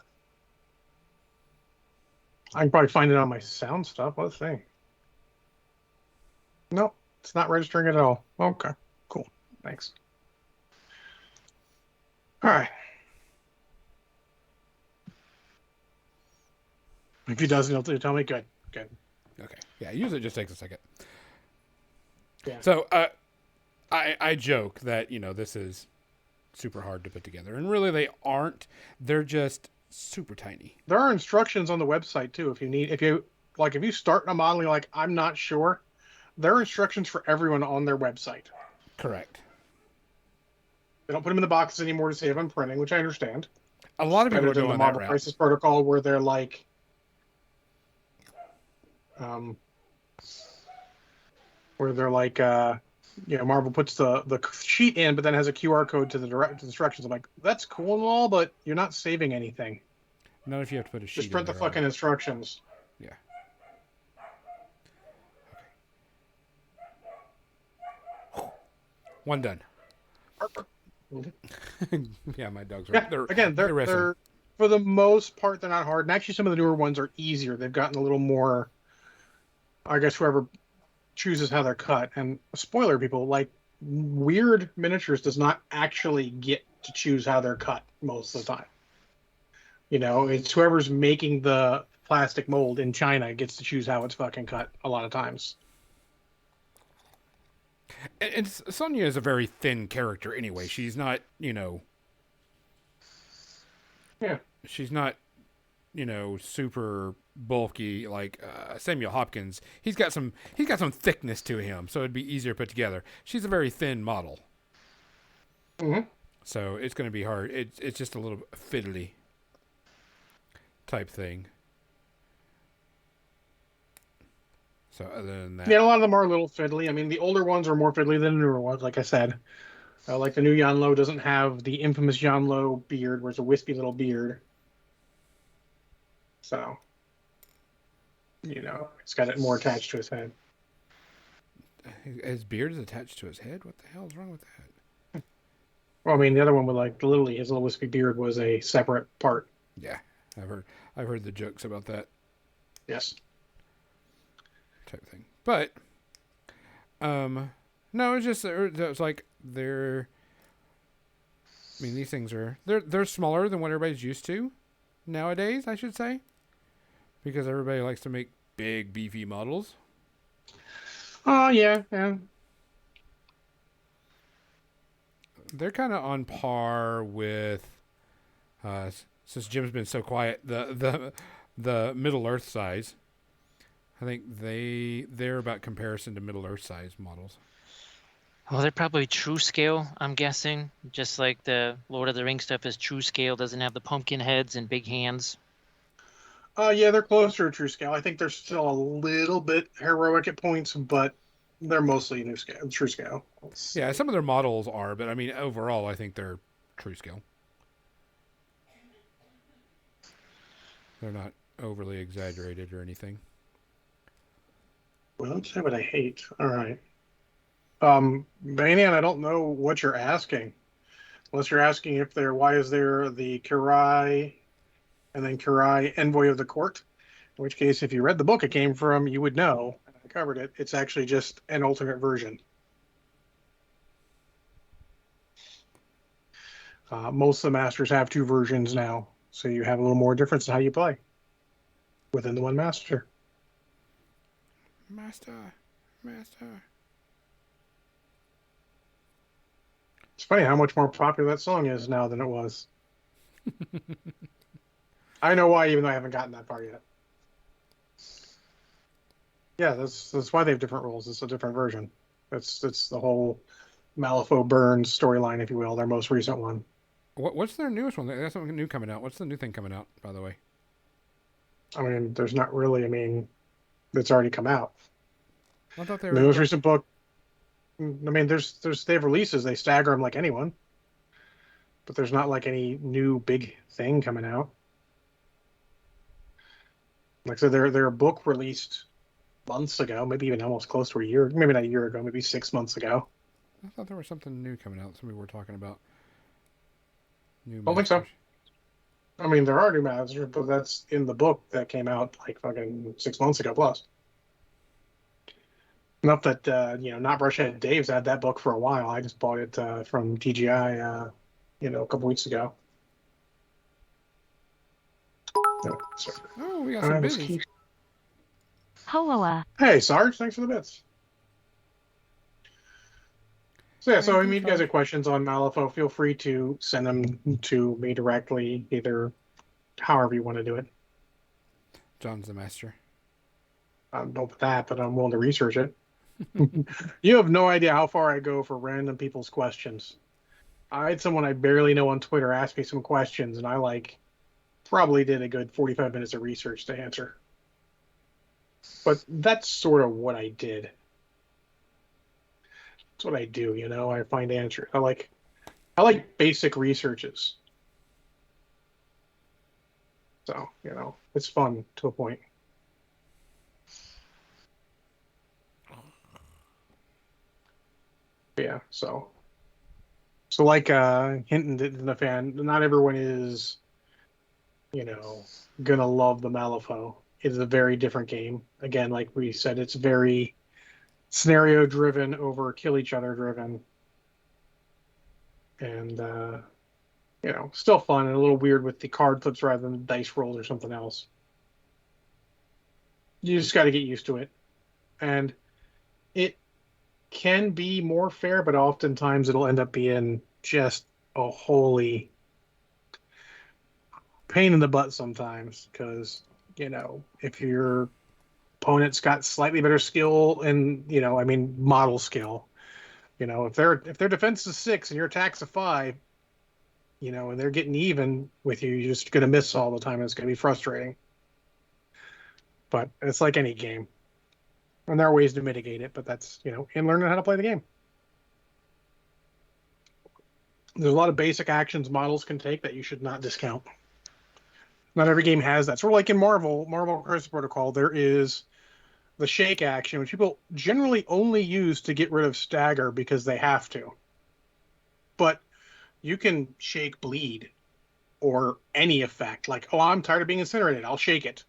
I can probably find it on my sound stuff. Let's see. Nope, it's not registering at all. Okay, cool. Thanks. All right. If he doesn't, he'll tell me. Good. Good. Okay. Yeah, usually it just takes a second. Yeah. So I joke that, this is super hard to put together. And really they aren't. They're just super tiny. There are instructions on the website too. If you start a model, you're like, I'm not sure. There are instructions for everyone on their website. Correct. They don't put them in the boxes anymore to save on printing, which I understand. A lot of people Better are than doing the that Marble route. Crisis Protocol, where they're like, Marvel puts the sheet in, but then has a QR code to the direct instructions. I'm like, that's cool and all, but you're not saving anything. Not if you have to put a sheet. Just print in the there fucking instructions. Yeah. Okay. One done. Yeah, my dogs are. Yeah, they're wrestling. for the most part they're not hard. And actually, some of the newer ones are easier. They've gotten a little more. I guess whoever chooses how they're cut. And spoiler, people, like, weird miniatures does not actually get to choose how they're cut most of the time. It's whoever's making the plastic mold in China gets to choose how it's fucking cut a lot of times. And Sonya is a very thin character anyway. She's not, Yeah. she's not, super bulky like Samuel Hopkins. He's got some thickness to him, so it'd be easier to put together. She's a very thin model. Mm-hmm. So it's going to be hard. It's just a little fiddly type thing. So other than that, Yeah, a lot of them are a little fiddly. I mean, the older ones are more fiddly than the newer ones, like I said. Like the new Yanlo doesn't have the infamous Yanlo beard, where it's a wispy little beard. So, it's got it more attached to his head. his beard is attached to his head. What the hell is wrong with that? Well, I mean, the other one with literally his little wispy beard was a separate part. Yeah, I've heard the jokes about that. Yes. Type thing. But no, it's like these things they're smaller than what everybody's used to nowadays, I should say, because everybody likes to make big beefy models. Oh, yeah. They're kind of on par with since Jim's been so quiet, the Middle Earth size. I think they're about comparison to Middle Earth size models. Well, they're probably true scale, I'm guessing. Just like the Lord of the Rings stuff is true scale, doesn't have the pumpkin heads and big hands. Yeah, they're closer to true scale. I think they're still a little bit heroic at points, but they're mostly true scale. Yeah, some of their models are, but I mean, overall, I think they're true scale. They're not overly exaggerated or anything. Well, let's say what I hate. All right. Manian, I don't know what you're asking. Unless you're asking if there, why is there the Kirai and then Kirai Envoy of the Court? In which case, if you read the book it came from, you would know. I covered it. It's actually just an alternate version. Most of the masters have two versions now, so you have a little more difference in how you play within the one master. Master. It's funny how much more popular that song is now than it was. I know why, even though I haven't gotten that far yet. Yeah, that's why they have different rules. It's a different version. It's the whole Malifaux Burns storyline, if you will, their most recent one. What's their newest one? There's something new coming out. What's the new thing coming out, by the way? I mean, there's not really. I mean, it's already come out. I thought they The were. most recent book. I mean, they have releases. They stagger them like anyone, but there's not like any new big thing coming out. Like I said, their book released months ago, maybe even almost close to a year, maybe not a year ago, maybe 6 months ago. I thought there was something new coming out. Somebody were talking about new I don't think so. masters. I mean, there are new masters, but that's in the book that came out like fucking 6 months ago plus. Not that not Brushhead Dave's had that book for a while. I just bought it from TGI, a couple weeks ago. Oh, we got some biddies. Keep... Hello. Hey, Sarge, thanks for the bits. So yeah, so I mean, if you guys have questions on Malifaux, feel free to send them to me directly, either however you want to do it. John's the master. I don't know that, but I'm willing to research it. You have no idea how far I go for random people's questions. I had someone I barely know on Twitter ask me some questions, and I probably did a good 45 minutes of research to answer. But that's sort of what I did. That's what I do, I find answers. I like basic researches. So, it's fun to a point. Yeah, so like hinting to the fan, not everyone is, gonna love the Malifaux. It is a very different game. Again, like we said, it's very scenario driven over kill each other driven. And still fun and a little weird with the card flips rather than dice rolls or something else. You just got to get used to it. And it can be more fair, but oftentimes it'll end up being just a holy pain in the butt sometimes because, if your opponent's got slightly better skill and, model skill, if their defense is 6 and your attack's a 5, and they're getting even with you, you're just going to miss all the time and it's going to be frustrating. But it's like any game. And there are ways to mitigate it, but that's, in learning how to play the game. There's a lot of basic actions models can take that you should not discount. Not every game has that. Sort of like in Marvel Crisis Protocol, there is the shake action, which people generally only use to get rid of stagger because they have to. But you can shake bleed or any effect. Like, oh, I'm tired of being incinerated. I'll shake it.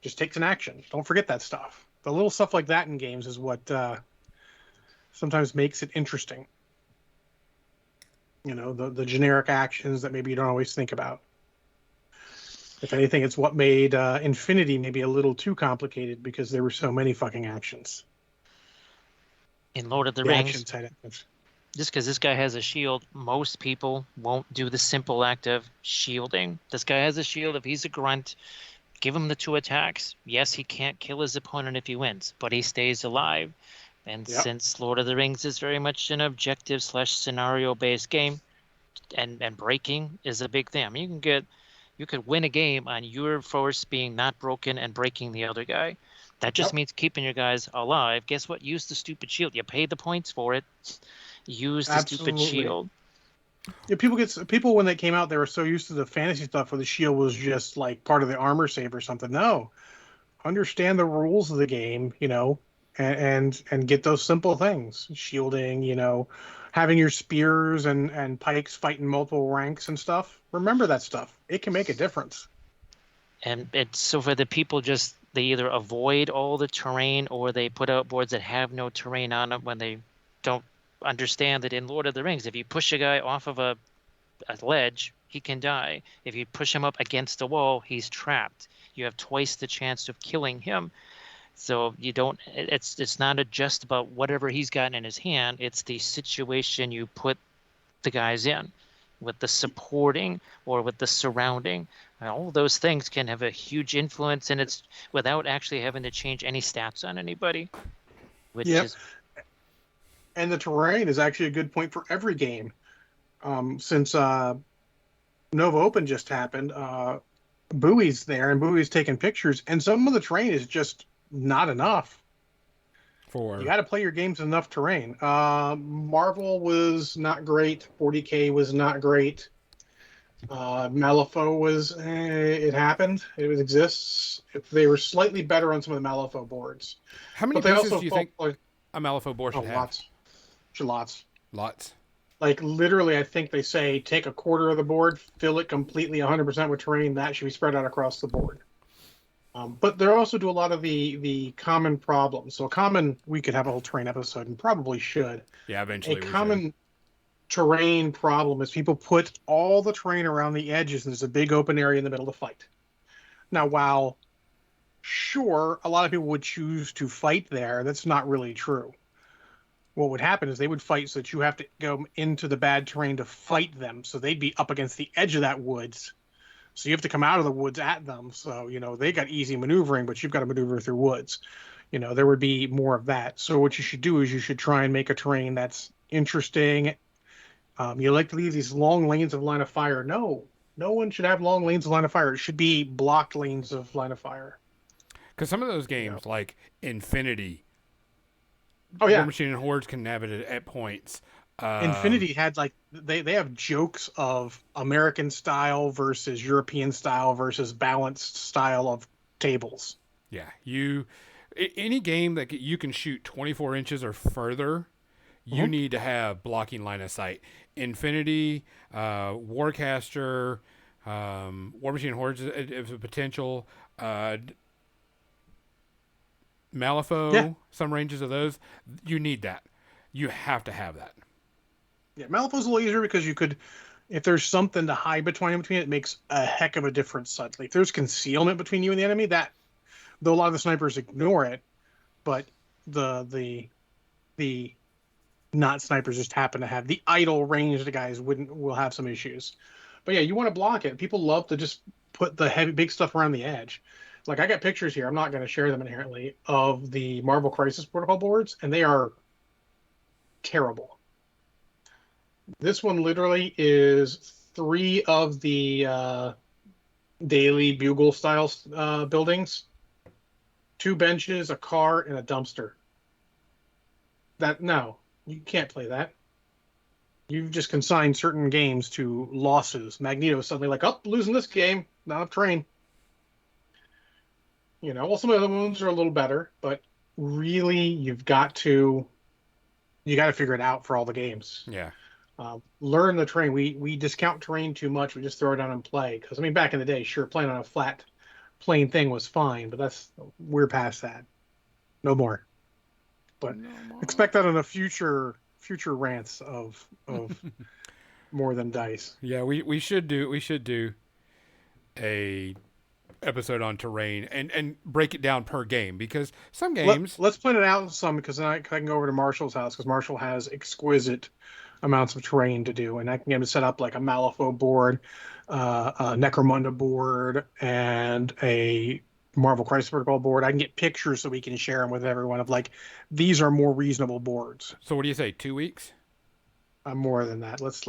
Just takes an action. Don't forget that stuff. The little stuff like that in games is what sometimes makes it interesting. The generic actions that maybe you don't always think about. If anything, it's what made Infinity maybe a little too complicated because there were so many fucking actions. In Lord of the Rings, just because this guy has a shield, most people won't do the simple act of shielding. This guy has a shield. If he's a grunt, give him the 2 attacks. Yes, he can't kill his opponent if he wins, but he stays alive. And since Lord of the Rings is very much an objective / scenario-based game, and breaking is a big thing. I mean, you could win a game on your force being not broken and breaking the other guy. That just means keeping your guys alive. Guess what? Use the stupid shield. You pay the points for it. Use the stupid shield. Yeah, people when they came out, they were so used to the fantasy stuff where the shield was just like part of the armor save or something. No, understand the rules of the game, and get those simple things. Shielding, having your spears and pikes fighting multiple ranks and stuff. Remember that stuff. It can make a difference. And it's so for the people they either avoid all the terrain or they put out boards that have no terrain on them when they don't understand that in Lord of the Rings, if you push a guy off of a ledge, he can die. If you push him up against a wall, he's trapped. You have twice the chance of killing him. So you don't. It's not just about whatever he's got in his hand. It's the situation you put the guys in, with the supporting or with the surrounding. All those things can have a huge influence, and it's without actually having to change any stats on anybody. Which is. And the terrain is actually a good point for every game. Since Nova Open just happened, Bowie's there, and Bowie's taking pictures, and some of the terrain is just not enough. You got to play your games in enough terrain. Marvel was not great. 40K was not great. Malifaux was, it happened. It exists. They were slightly better on some of the Malifaux boards. How many pieces do you think a Malifaux board should have? Lots. Lots. Like, literally, I think they say take a quarter of the board, fill it completely 100% with terrain. That should be spread out across the board. But they also do a lot of the common problems. So we could have a whole terrain episode and probably should. Yeah, eventually A common terrain problem is people put all the terrain around the edges and there's a big open area in the middle to fight. Now, while sure, a lot of people would choose to fight there, that's not really true. What would happen is they would fight so that you have to go into the bad terrain to fight them. So they'd be up against the edge of that woods. So you have to come out of the woods at them. So, they got easy maneuvering, but you've got to maneuver through woods. There would be more of that. So what you should do is you should try and make a terrain that's interesting. You like to leave these long lanes of line of fire. No one should have long lanes of line of fire. It should be blocked lanes of line of fire. Because some of those games, like Infinity, War Machine and Hordes can have it at points. Infinity had they have jokes of American style versus European style versus balanced style of tables. Yeah, any game that you can shoot 24 inches or further, you need to have blocking line of sight. Infinity, Warcaster, War Machine and Hordes is a potential. Malifaux, some ranges of those, you need that. You have to have that. Yeah, Malifaux's a little easier because you could, if there's something to hide between it makes a heck of a difference. Like if there's concealment between you and the enemy, though a lot of the snipers ignore it, but the not snipers just happen to have the idle ranged guys will have some issues. But yeah, you want to block it. People love to just put the heavy big stuff around the edge. Like I got pictures here, I'm not going to share them inherently, of the Marvel Crisis Protocol boards, and they are terrible. This one literally is 3 of the Daily Bugle style buildings, 2 benches, a car, and a dumpster. No, you can't play that. You've just consigned certain games to losses. Magneto's suddenly like, losing this game, not enough terrain. Well, some of the other ones are a little better, but really, you got to figure it out for all the games. Yeah. Learn the terrain. We discount terrain too much. We just throw it down and play. Because back in the day, sure, playing on a flat, plain thing was fine, but we're past that. No more. But expect that in a future rants of more than dice. Yeah, we should do a episode on terrain and break it down per game, because some games let's plan it out some, because then I can go over to Marshall's house, because Marshall has exquisite amounts of terrain to do, and I can get him to set up like a Malifaux board, a Necromunda board, and a Marvel Crisis Protocol board. I can get pictures so we can share them with everyone of these are more reasonable boards. So what do you say, 2 weeks? More than that. Let's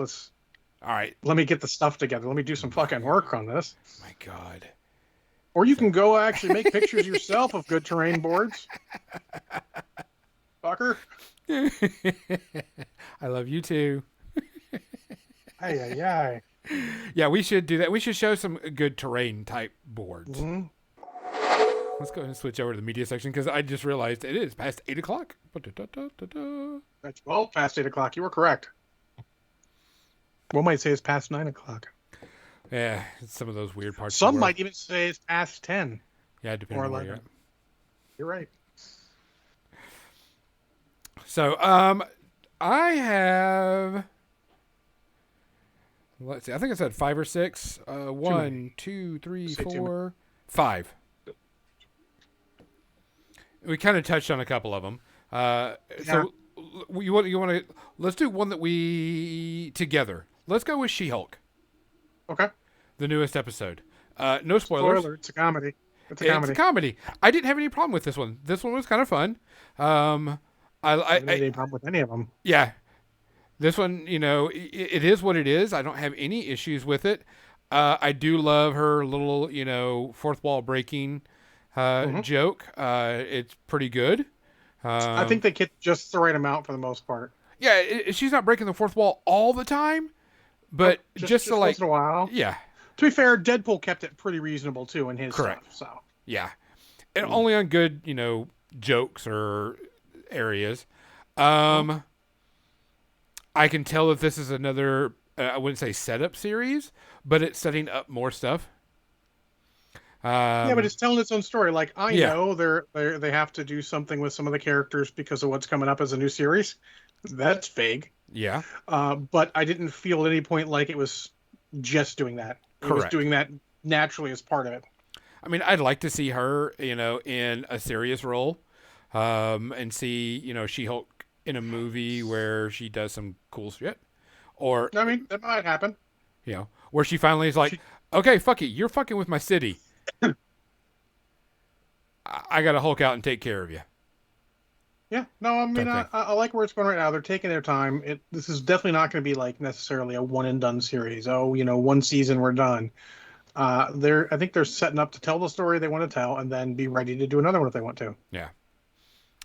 all right, let me get the stuff together. Let me do some fucking work on this. My God. Or you can go actually make pictures yourself of good terrain boards. Fucker. I love you too. Ay, ay, ay. Yeah, we should do that. We should show some good terrain type boards. Mm-hmm. Let's go ahead and switch over to the media section because I just realized it is past 8 o'clock. That's well past 8 o'clock. You were correct. One might say it's past 9 o'clock. Yeah, it's some of those weird parts. Some might even say it's past 10. Yeah, depending on where 11. you're at. You're right. So, I have. Let's see. I think I said 5 or 6. 1, 2, 3, Say 4, 5. We kind of touched on a couple of them. So you want to let's do one that we together. Let's go with She-Hulk, Okay. the newest episode. No spoilers. Spoiler, it's a comedy. It's a comedy. I didn't have any problem with this one. This one was kind of fun. I don't have any problem with any of them. Yeah. This one, it is what it is. I don't have any issues with it. I do love her little, fourth wall breaking joke. It's pretty good. I think they get just the right amount for the most part. Yeah, she's not breaking the fourth wall all the time, but just to once in a while. Yeah. To be fair, Deadpool kept it pretty reasonable too in his Correct. stuff. So Yeah. And only on good, jokes or areas. I can tell that this is another, I wouldn't say setup series, but it's setting up more stuff. yeah, but it's telling its own story. Like I Yeah. know they have to do something with some of the characters because of what's coming up as a new series. That's vague. Yeah. But I didn't feel at any point like it was just doing that. It was Correct. doing that naturally as part of it. I mean, I'd like to see her, in a serious role, and see, She-Hulk in a movie where she does some cool shit, or I mean, that might happen. where she finally is like, okay, fuck it, you're fucking with my city. I gotta Hulk out and take care of you. Yeah, no, I mean, I like where it's going right now. They're taking their time. This is definitely not going to be like necessarily a one and done series. Oh, one season we're done. I think they're setting up to tell the story they want to tell, and then be ready to do another one if they want to. Yeah.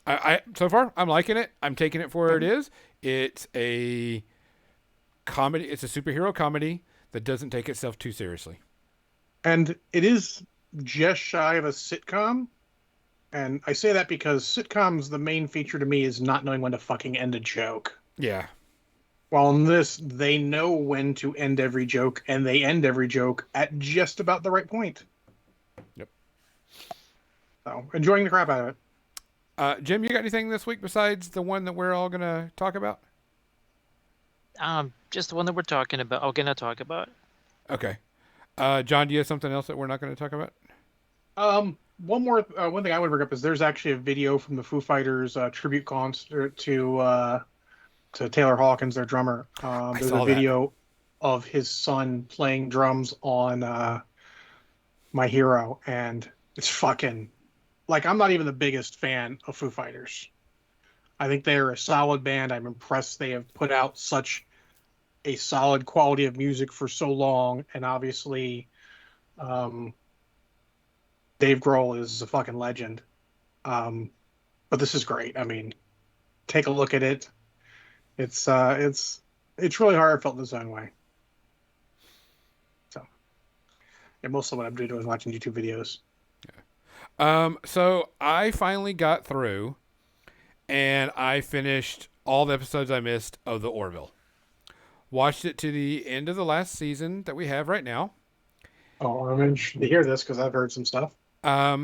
I so far I'm liking it. I'm taking it for where it is. It's a comedy. It's a superhero comedy that doesn't take itself too seriously. And it is just shy of a sitcom. And I say that because sitcoms, the main feature to me is not knowing when to fucking end a joke. Yeah. While in this, they know when to end every joke, and they end every joke at just about the right point. Yep. So, enjoying the crap out of it. Jim, you got anything this week besides the one that we're all going to talk about? Just the one that we're talking about. I'm gonna talk about. Okay. John, do you have something else that we're not going to talk about? One thing I would bring up is there's actually a video from the Foo Fighters tribute concert to Taylor Hawkins, their drummer. There's a video of his son playing drums on My Hero, and it's fucking like, I'm not even the biggest fan of Foo Fighters. I think they're a solid band. I'm impressed they have put out such a solid quality of music for so long, and obviously Dave Grohl is a fucking legend. But this is great. I mean, take a look at it. It's really heartfelt in its own way. So, and most of what I'm doing is watching YouTube videos. So I finally got through, and I finished all the episodes I missed of the Orville. Watched it to the end of the last season that we have right now. Oh, I'm interested to hear this because I've heard some stuff. I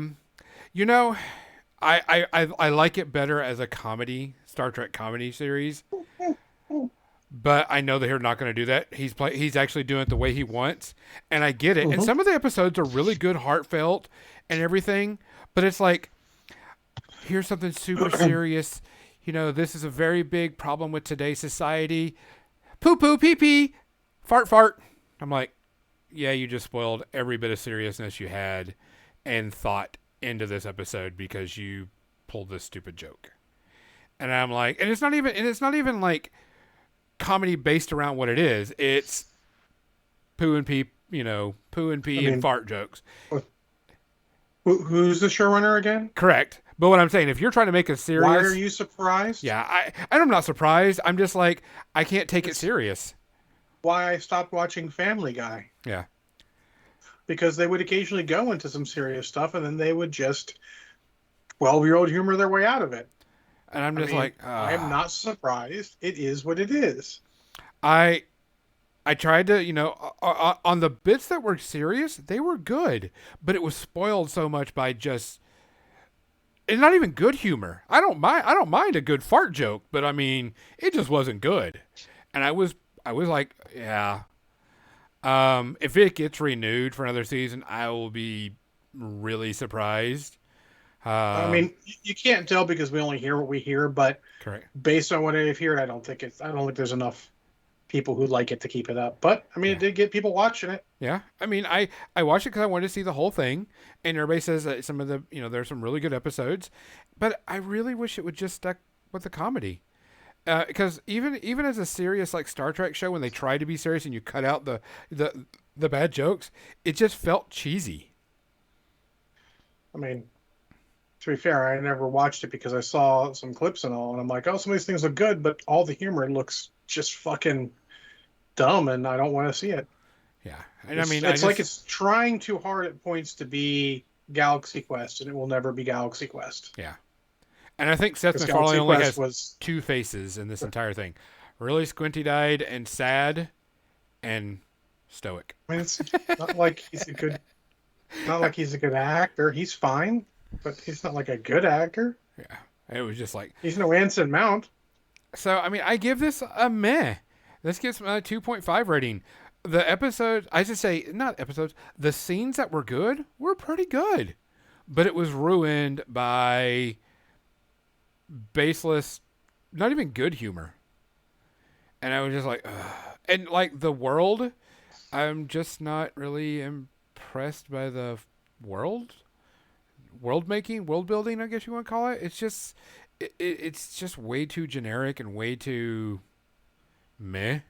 like it better as a comedy, Star Trek comedy series. But I know that they're not going to do that. He's actually doing it the way he wants, and I get it. And some of the episodes are really good, heartfelt, and everything. But it's like, here's something super serious. This is a very big problem with today's society. Poo poo, pee pee, fart fart. I'm like, yeah, you just spoiled every bit of seriousness you had and thought into this episode because you pulled this stupid joke. And I'm like, and it's not even like comedy based around what it is. It's poo and pee, and fart jokes. Who's the showrunner again? Correct. But what I'm saying, if you're trying to make a serious... Why are you surprised? Yeah, I'm not surprised. I'm just like, I can't take it serious. why I stopped watching Family Guy. Yeah. Because they would occasionally go into some serious stuff, and then they would just 12-year-old humor their way out of it. And I'm just like, I am not surprised. It is what it is. I tried to, on the bits that were serious, they were good, but it was spoiled so much by just, it's not even good humor. I don't mind a good fart joke, but I mean, it just wasn't good. And I was like, yeah. If it gets renewed for another season, I will be really surprised. I mean, you can't tell because we only hear what we hear, but correct. Based on what I've heard, I don't think there's enough people who like it to keep it up. But I mean, It did get people watching it. Yeah, I mean, I watched it because I wanted to see the whole thing, and everybody says that some of the there's some really good episodes, but I really wish it would just stuck with the comedy, because even as a serious like Star Trek show, when they try to be serious and you cut out the bad jokes, it just felt cheesy. I mean, to be fair, I never watched it because I saw some clips and all, and I'm like, oh, some of these things look good, but all the humor looks just fucking dumb, and I don't want to see it. Yeah, and it's like it's trying too hard at points to be Galaxy Quest, and it will never be Galaxy Quest. Yeah, and I think Seth MacFarlane only has two faces in this entire thing: really squinty-eyed and sad, and stoic. I mean, it's not like he's a good, actor. He's fine. But he's not like a good actor. Yeah. It was just like... He's no Anson Mount. So, I mean, I give this a meh. This gets a 2.5 rating. The episode... I should say, not episodes. The scenes that were good were pretty good. But it was ruined by baseless, not even good humor. And I was just like... ugh. And, like, the world, I'm just not really impressed by the world building, I guess you want to call it. It's just it's just way too generic and way too meh.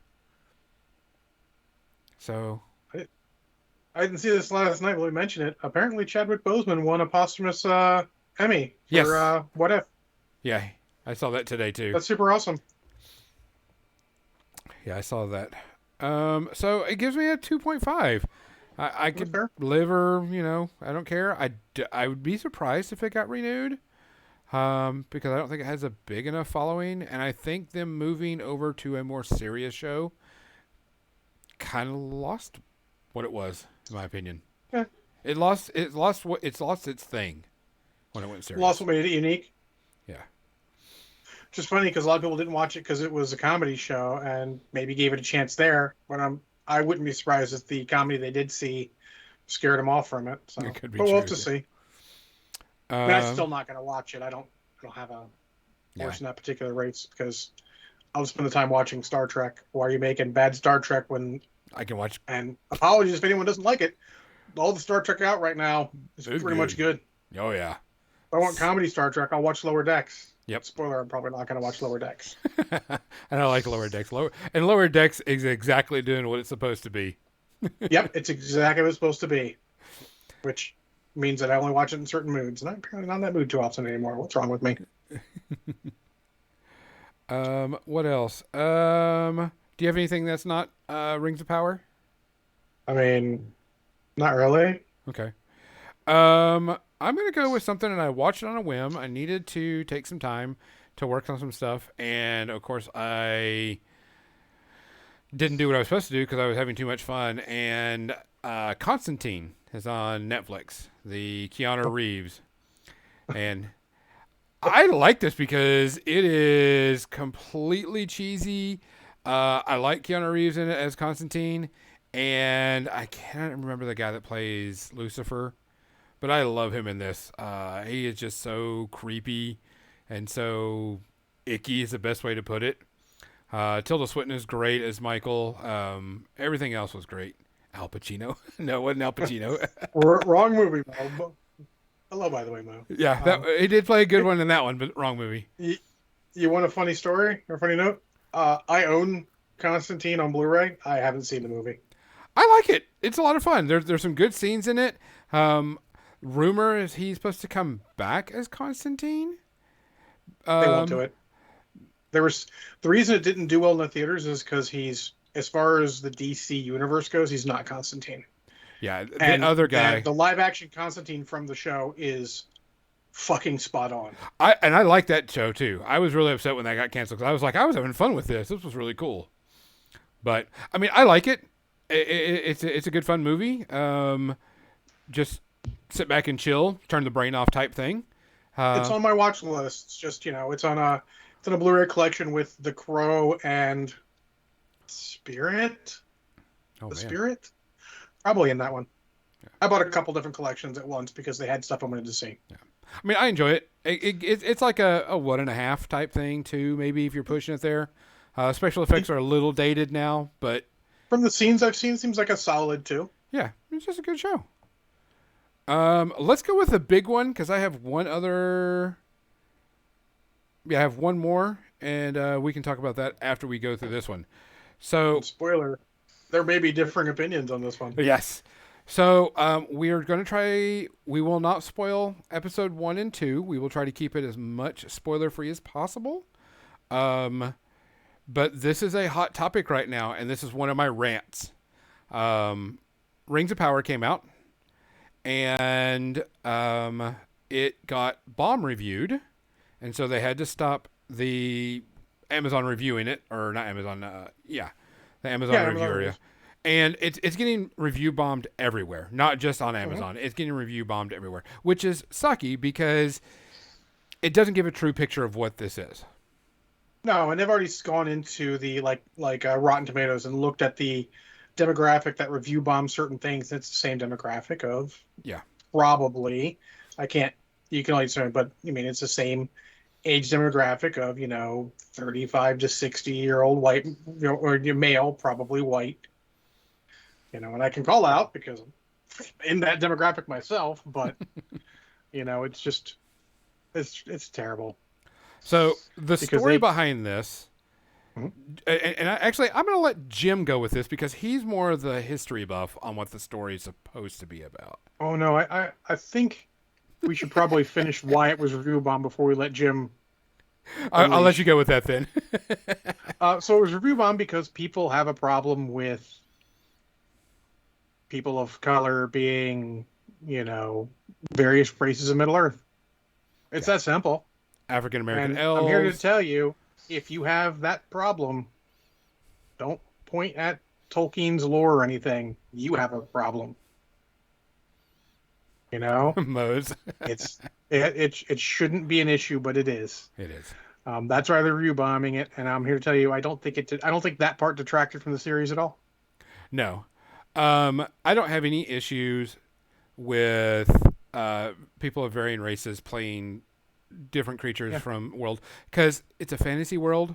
So I didn't see this last night, but we mentioned it. Apparently Chadwick Boseman won a posthumous Emmy for What If. Yeah, I saw that today too. That's super awesome. Yeah, I saw that. So it gives me a 2.5. I could live or, I don't care. I would be surprised if it got renewed, because I don't think it has a big enough following. And I think them moving over to a more serious show kind of lost what it was, in my opinion. Yeah. It lost its thing when it went serious. Lost what made it unique. Yeah. Just funny because a lot of people didn't watch it because it was a comedy show and maybe gave it a chance there. But I wouldn't be surprised if the comedy they did see scared them off from it. So, it could be but we'll have to see. But I'm still not going to watch it. I don't have a horse in that particular race because I'll spend the time watching Star Trek. Why are you making bad Star Trek when I can watch? And apologies if anyone doesn't like it. All the Star Trek out right now is pretty much good. Oh yeah. If I want comedy Star Trek, I'll watch Lower Decks. Yep. Spoiler: I'm probably not going to watch Lower Decks. And I like Lower Decks. Lower Decks is exactly doing what it's supposed to be. Yep, it's exactly what it's supposed to be. Which means that I only watch it in certain moods, and I'm apparently not in that mood too often anymore. What's wrong with me? What else? Do you have anything that's not Rings of Power? I mean, not really. Okay. I'm going to go with something, and I watched it on a whim. I needed to take some time to work on some stuff, and of course I didn't do what I was supposed to do because I was having too much fun, and Constantine is on Netflix, the Keanu Reeves, and I like this because it is completely cheesy. I like Keanu Reeves in it as Constantine, and I can't remember the guy that plays Lucifer. But I love him in this. He is just so creepy and so icky is the best way to put it. Tilda Swinton is great as Michael. Everything else was great. Al Pacino. No, it wasn't Al Pacino. Wrong movie, Mo. Hello, by the way, Mo. Yeah, he did play a good one in that one, but wrong movie. You want a funny story or a funny note? I own Constantine on Blu-ray. I haven't seen the movie. I like it. It's a lot of fun. There's some good scenes in it. Rumor is he's supposed to come back as Constantine. They won't do it. The reason it didn't do well in the theaters is because he's as far as the DC universe goes, he's not Constantine. Yeah, the And other guy, the live action Constantine from the show is fucking spot on. I like that show too. I was really upset when that got canceled because I was like, I was having fun with this. This was really cool. But I mean, I like it. It's a good fun movie. Just sit back and chill, turn the brain off type thing. It's on my watch list. It's just, it's on a Blu-ray collection with The Crow and Spirit. Oh, the man. Spirit, probably in that one. Yeah. I bought a couple different collections at once because they had stuff I wanted to see. Yeah. I mean, I enjoy it. It's like a 1.5 type thing too. Maybe if you're pushing it there. Special effects are a little dated now, but from the scenes I've seen, it seems like a solid 2. Yeah, it's just a good show. Let's go with the big one because I have one other. Yeah, I have one more, and we can talk about that after we go through this one. So, spoiler, there may be differing opinions on this one. Yes. So we are going to try. We will not spoil episode 1 and 2. We will try to keep it as much spoiler free as possible. But this is a hot topic right now, and this is one of my rants. Rings of Power came out, and it got bomb reviewed, and so they had to stop the Amazon reviewing it, or not Amazon, the Amazon review area. And it's getting review bombed everywhere, not just on Amazon. Mm-hmm. It's getting review bombed everywhere, which is sucky because it doesn't give a true picture of what this is. No, and they've already gone into the like Rotten Tomatoes and looked at the demographic that review bombs certain things. It's the same demographic of probably. You can only say, but I mean it's the same age demographic of 35 to 60-year-old white, or male, probably white. And I can call out because I'm in that demographic myself, but it's just it's terrible. So the story behind this, and I'm going to let Jim go with this because he's more of the history buff on what the story is supposed to be about. Oh no, I think we should probably finish why it was review bomb before we let Jim. I'll let you go with that then. So it was review bomb because people have a problem with people of color being, various races of Middle Earth. It's that simple. African American elves. I'm here to tell you, if you have that problem, don't point at Tolkien's lore or anything. You have a problem. Modes. It shouldn't be an issue, but it is. It is. That's why they're review bombing it, and I'm here to tell you, I don't think that part detracted from the series at all. No. I don't have any issues with people of varying races playing different creatures from world because it's a fantasy world.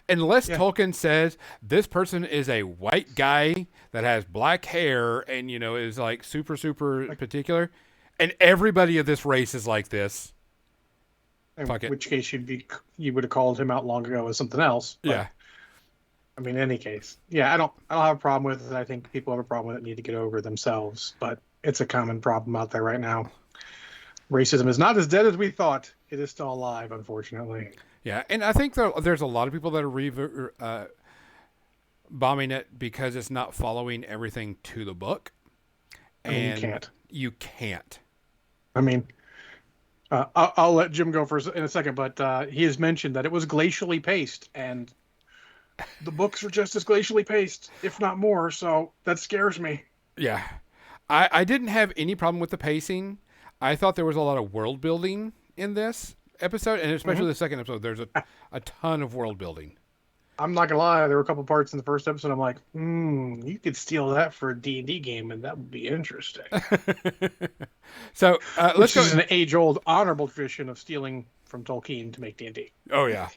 Unless Tolkien says this person is a white guy that has black hair and is like super particular, and everybody of this race is like this. In which case you would have called him out long ago as something else. But, yeah. I mean, in any case, I don't have a problem with it. I think people have a problem with it, need to get over themselves, but it's a common problem out there right now. Racism is not as dead as we thought. It is still alive, unfortunately. Yeah, and I think there's a lot of people that are bombing it because it's not following everything to the book. And you can't. I mean, I'll let Jim go first in a second, but he has mentioned that it was glacially paced, and the books are just as glacially paced, if not more, so that scares me. Yeah. I didn't have any problem with the pacing. I thought there was a lot of world building in this episode, and especially the second episode. There's a ton of world building. I'm not gonna lie, there were a couple parts in the first episode I'm like, you could steal that for a D&D game, and that would be interesting. So let's go. This is an age-old honorable tradition of stealing from Tolkien to make D&D. Oh yeah.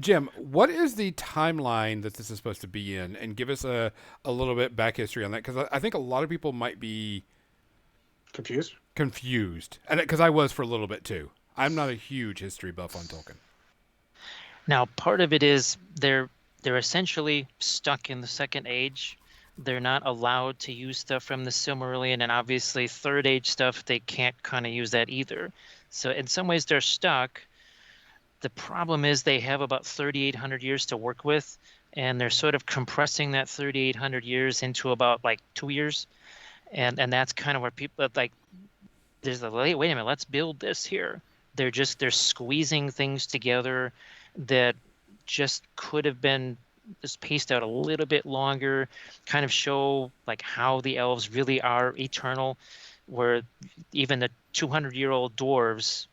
Jim, what is the timeline that this is supposed to be in? And give us a little bit back history on that, because I think a lot of people might be confused, and because I was for a little bit too. I'm not a huge history buff on Tolkien. Now, part of it is they're essentially stuck in the Second Age. They're not allowed to use stuff from the Silmarillion, and obviously Third Age stuff, they can't kind of use that either. So in some ways they're stuck. The problem is they have about 3,800 years to work with. and they're sort of compressing that 3,800 years into about like 2 years, and that's kind of where people like there's a wait a minute, let's build this here. They're squeezing things together that just could have been just paced out a little bit longer, kind of show like how the elves really are eternal, where even the 200-year-old dwarves,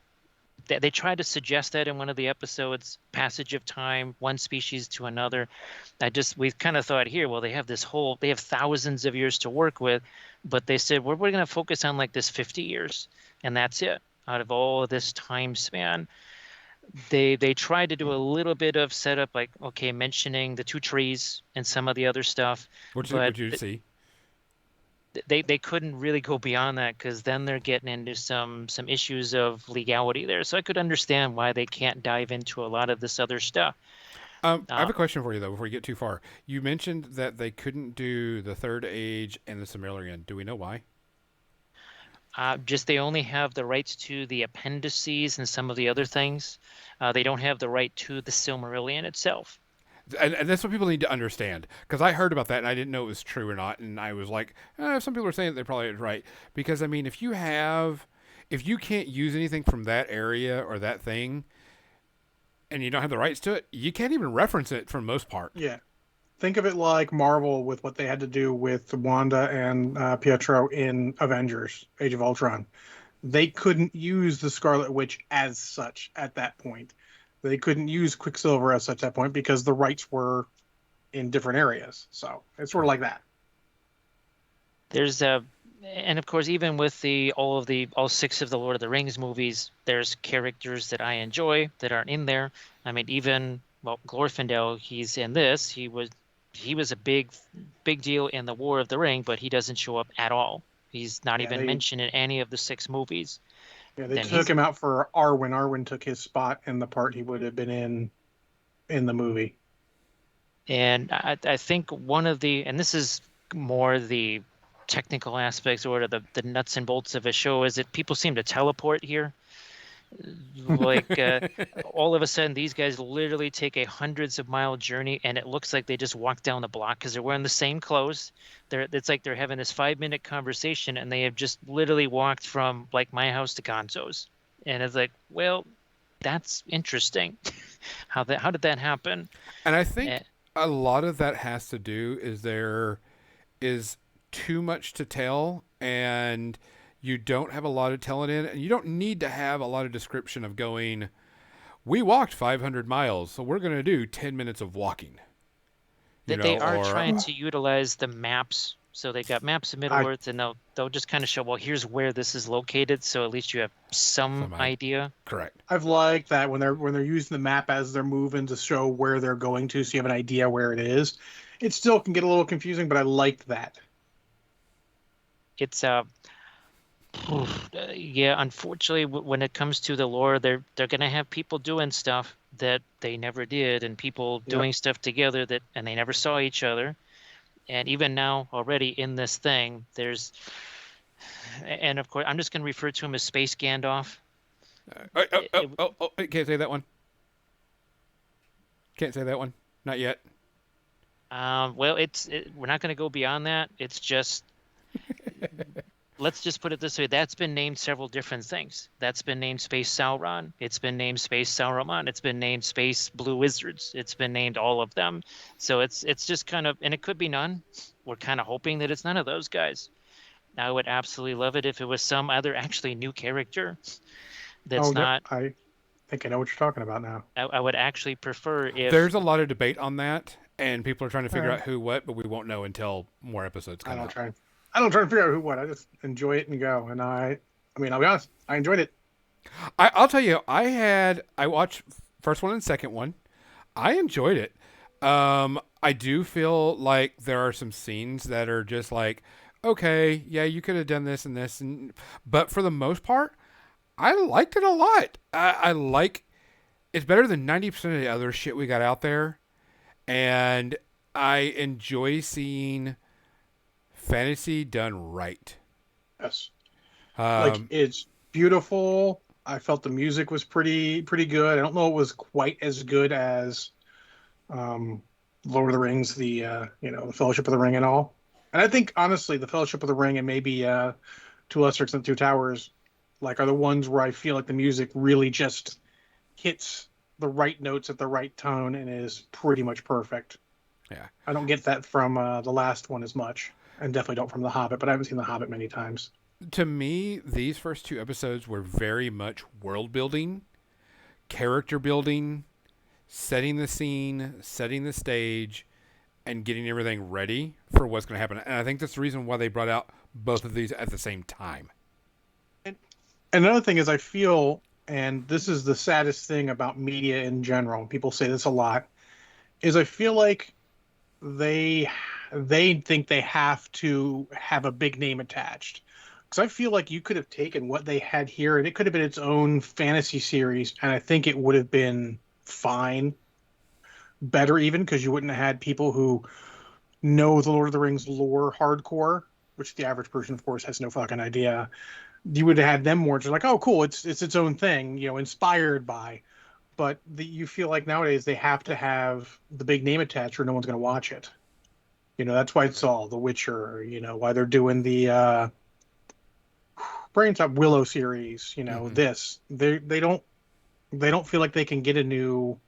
they tried to suggest that in one of the episodes, passage of time, one species to another. We kind of thought here, well, they have thousands of years to work with, but they said, we're going to focus on like this 50 years, and that's it. Out of all of this time span, they tried to do a little bit of setup, like, okay, mentioning the two trees and some of the other stuff. What you see? They couldn't really go beyond that, because then they're getting into some issues of legality there. So I could understand why they can't dive into a lot of this other stuff. I have a question for you, though, before you get too far. You mentioned that they couldn't do the Third Age and the Silmarillion. Do we know why? Just they only have the rights to the appendices and some of the other things. They don't have the right to the Silmarillion itself. And that's what people need to understand, because I heard about that and I didn't know it was true or not, and I was like, some people are saying that they're probably right, because I mean, if you can't use anything from that area or that thing, and you don't have the rights to it, you can't even reference it for the most part. Yeah, think of it like Marvel with what they had to do with Wanda and Pietro in Avengers: Age of Ultron. They couldn't use the Scarlet Witch as such at that point. They couldn't use Quicksilver as such at that point because the rights were in different areas. So it's sort of like that. And of course, even with all 6 of the Lord of the Rings movies, there's characters that I enjoy that aren't in there. I mean, even Glorfindel, he's in this. He was a big deal in the War of the Ring, but he doesn't show up at all. He's not even mentioned in any of the 6 movies. Yeah, they took him out for Arwen. Arwen took his spot in the part he would have been in the movie. And I think and this is more the technical aspects or the nuts and bolts of a show, is that people seem to teleport here. Like all of a sudden, these guys literally take a hundreds of mile journey, and it looks like they just walk down the block because they're wearing the same clothes. It's like they're having this 5-minute conversation, and they have just literally walked from like my house to Gonzo's. And it's like, well, that's interesting. How did that happen? And I think a lot of that has to do is there is too much to tell, and you don't have a lot of telling in, and you don't need to have a lot of description of going, we walked 500 miles, so we're going to do 10 minutes of walking. They are trying to utilize the maps. So they got maps of Middle-earth, and they'll just kind of show, well, here's where this is located, so at least you have some idea. Correct. I've liked that when they're using the map as they're moving to show where they're going to, so you have an idea where it is. It still can get a little confusing, but I liked that. It's unfortunately, when it comes to the lore, they're going to have people doing stuff that they never did, and people doing stuff together and they never saw each other. And even now, already in this thing, and of course, I'm just going to refer to him as Space Gandalf. Can't say that one. Can't say that one. Not yet. Well, we're not going to go beyond that. It's just, let's just put it this way. That's been named several different things. That's been named Space Sauron. It's been named Space Sauron. It's been named Space Blue Wizards. It's been named all of them. So it's just kind of, and it could be none. We're kind of hoping that it's none of those guys. I would absolutely love it if it was some other actually new character that's not. I think I know what you're talking about now. I would actually prefer if. There's a lot of debate on that, and people are trying to figure out who what, but we won't know until more episodes come out. I don't try to figure out who what. I just enjoy it and go. And I mean, I'll be honest, I enjoyed it. I'll tell you, I watched first one and second one. I enjoyed it. I do feel like there are some scenes that are just like, okay, yeah, you could have done this and this, but for the most part, I liked it a lot. I like it's better than 90% of the other shit we got out there, and I enjoy seeing fantasy done right. Yes. Like, it's beautiful. I felt the music was pretty good. I don't know it was quite as good as the Lord of the Rings, the Fellowship of the Ring and all. And I think honestly, the Fellowship of the Ring and maybe to a lesser extent Two Towers, like, are the ones where I feel like the music really just hits the right notes at the right tone and is pretty much perfect. Yeah. I don't get that from the last one as much, and definitely don't from The Hobbit, but I haven't seen The Hobbit many times. To me, these first 2 episodes were very much world building, character building, setting the scene, setting the stage, and getting everything ready for what's going to happen. And I think that's the reason why they brought out both of these at the same time. And another thing is, I feel, and this is the saddest thing about media in general, people say this a lot, is I feel like they think they have to have a big name attached. Because I feel like you could have taken what they had here and it could have been its own fantasy series, and I think it would have been fine, better even, because you wouldn't have had people who know the Lord of the Rings lore hardcore, which the average person, of course, has no fucking idea. You would have had them more just like, oh, cool, it's its own thing, inspired by. But you feel like nowadays they have to have the big name attached or no one's going to watch it. That's why it's all The Witcher, why they're doing the Braintop Willow series, this. They don't feel like they can get a new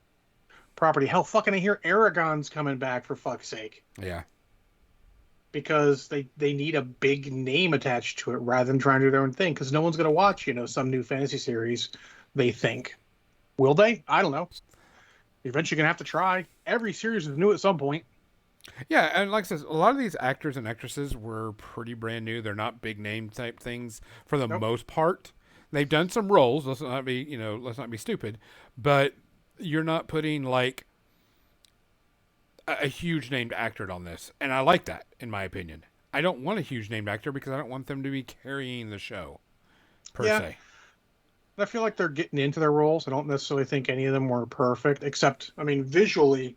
property. Hell, fucking I hear Aragon's coming back, for fuck's sake. Yeah. Because they need a big name attached to it rather than trying to do their own thing. Because no one's going to watch, some new fantasy series, they think. Will they? I don't know. Eventually going to have to try. Every series is new at some point. Yeah, and like I said, a lot of these actors and actresses were pretty brand new. They're not big name type things for the most part. They've done some roles. Let's not be stupid. But you're not putting like a huge named actor on this, and I like that, in my opinion. I don't want a huge named actor because I don't want them to be carrying the show per se. I feel like they're getting into their roles. I don't necessarily think any of them were perfect, except, visually,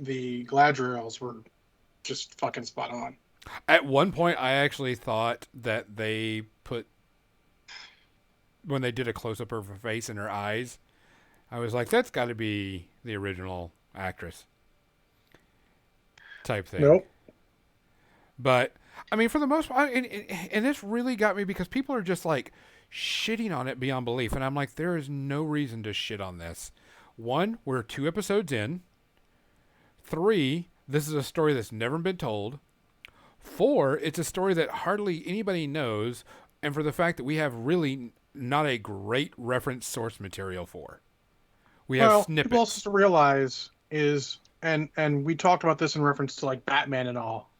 the Galadriels were just fucking spot on. At one point, I actually thought that they put, when they did a close-up of her face and her eyes, I was like, that's got to be the original actress type thing. Nope. But, for the most part, and this really got me because people are just like shitting on it beyond belief. And I'm like, there is no reason to shit on this. 1, we're 2 episodes in. 3, this is a story that's never been told. 4, it's a story that hardly anybody knows. And for the fact that we have really not a great reference source material for. We have snippets. People also realize is, and we talked about this in reference to like Batman and all.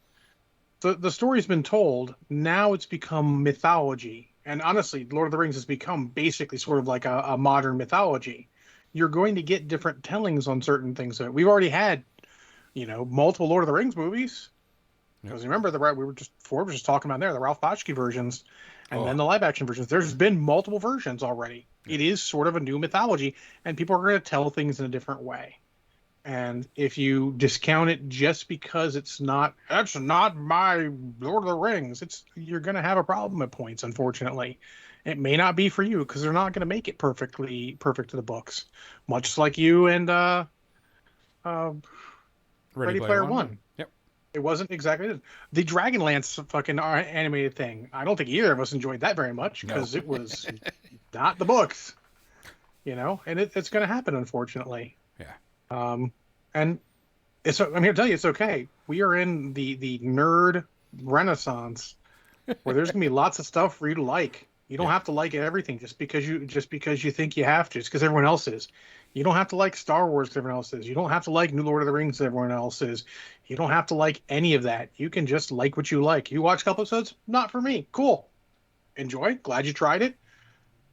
The story's been told. Now it's become mythology. And honestly, Lord of the Rings has become basically sort of like a modern mythology. You're going to get different tellings on certain things. We've already had, multiple Lord of the Rings movies. Because remember, we were just talking about the Ralph Bakshi versions, and then the live action versions. There's been multiple versions already. It is sort of a new mythology, and people are going to tell things in a different way. And if you discount it just because that's not my Lord of the Rings, you're going to have a problem at points, unfortunately. It may not be for you because they're not going to make it perfect to the books. Much like you and Ready Player One. Yep. It wasn't exactly the Dragonlance fucking animated thing. I don't think either of us enjoyed that very much because it was not the books. And it's going to happen, unfortunately. Yeah. And I'm here to tell you, it's okay. We are in the nerd renaissance where there's gonna be lots of stuff for you to like. You don't have to like everything just because you think you have to. It's because everyone else is. You don't have to like Star Wars because everyone else is. You don't have to like New Lord of the Rings because everyone else is. You don't have to like any of that. You can just like what you like. You watch a couple episodes, not for me. Cool. Enjoy. Glad you tried it.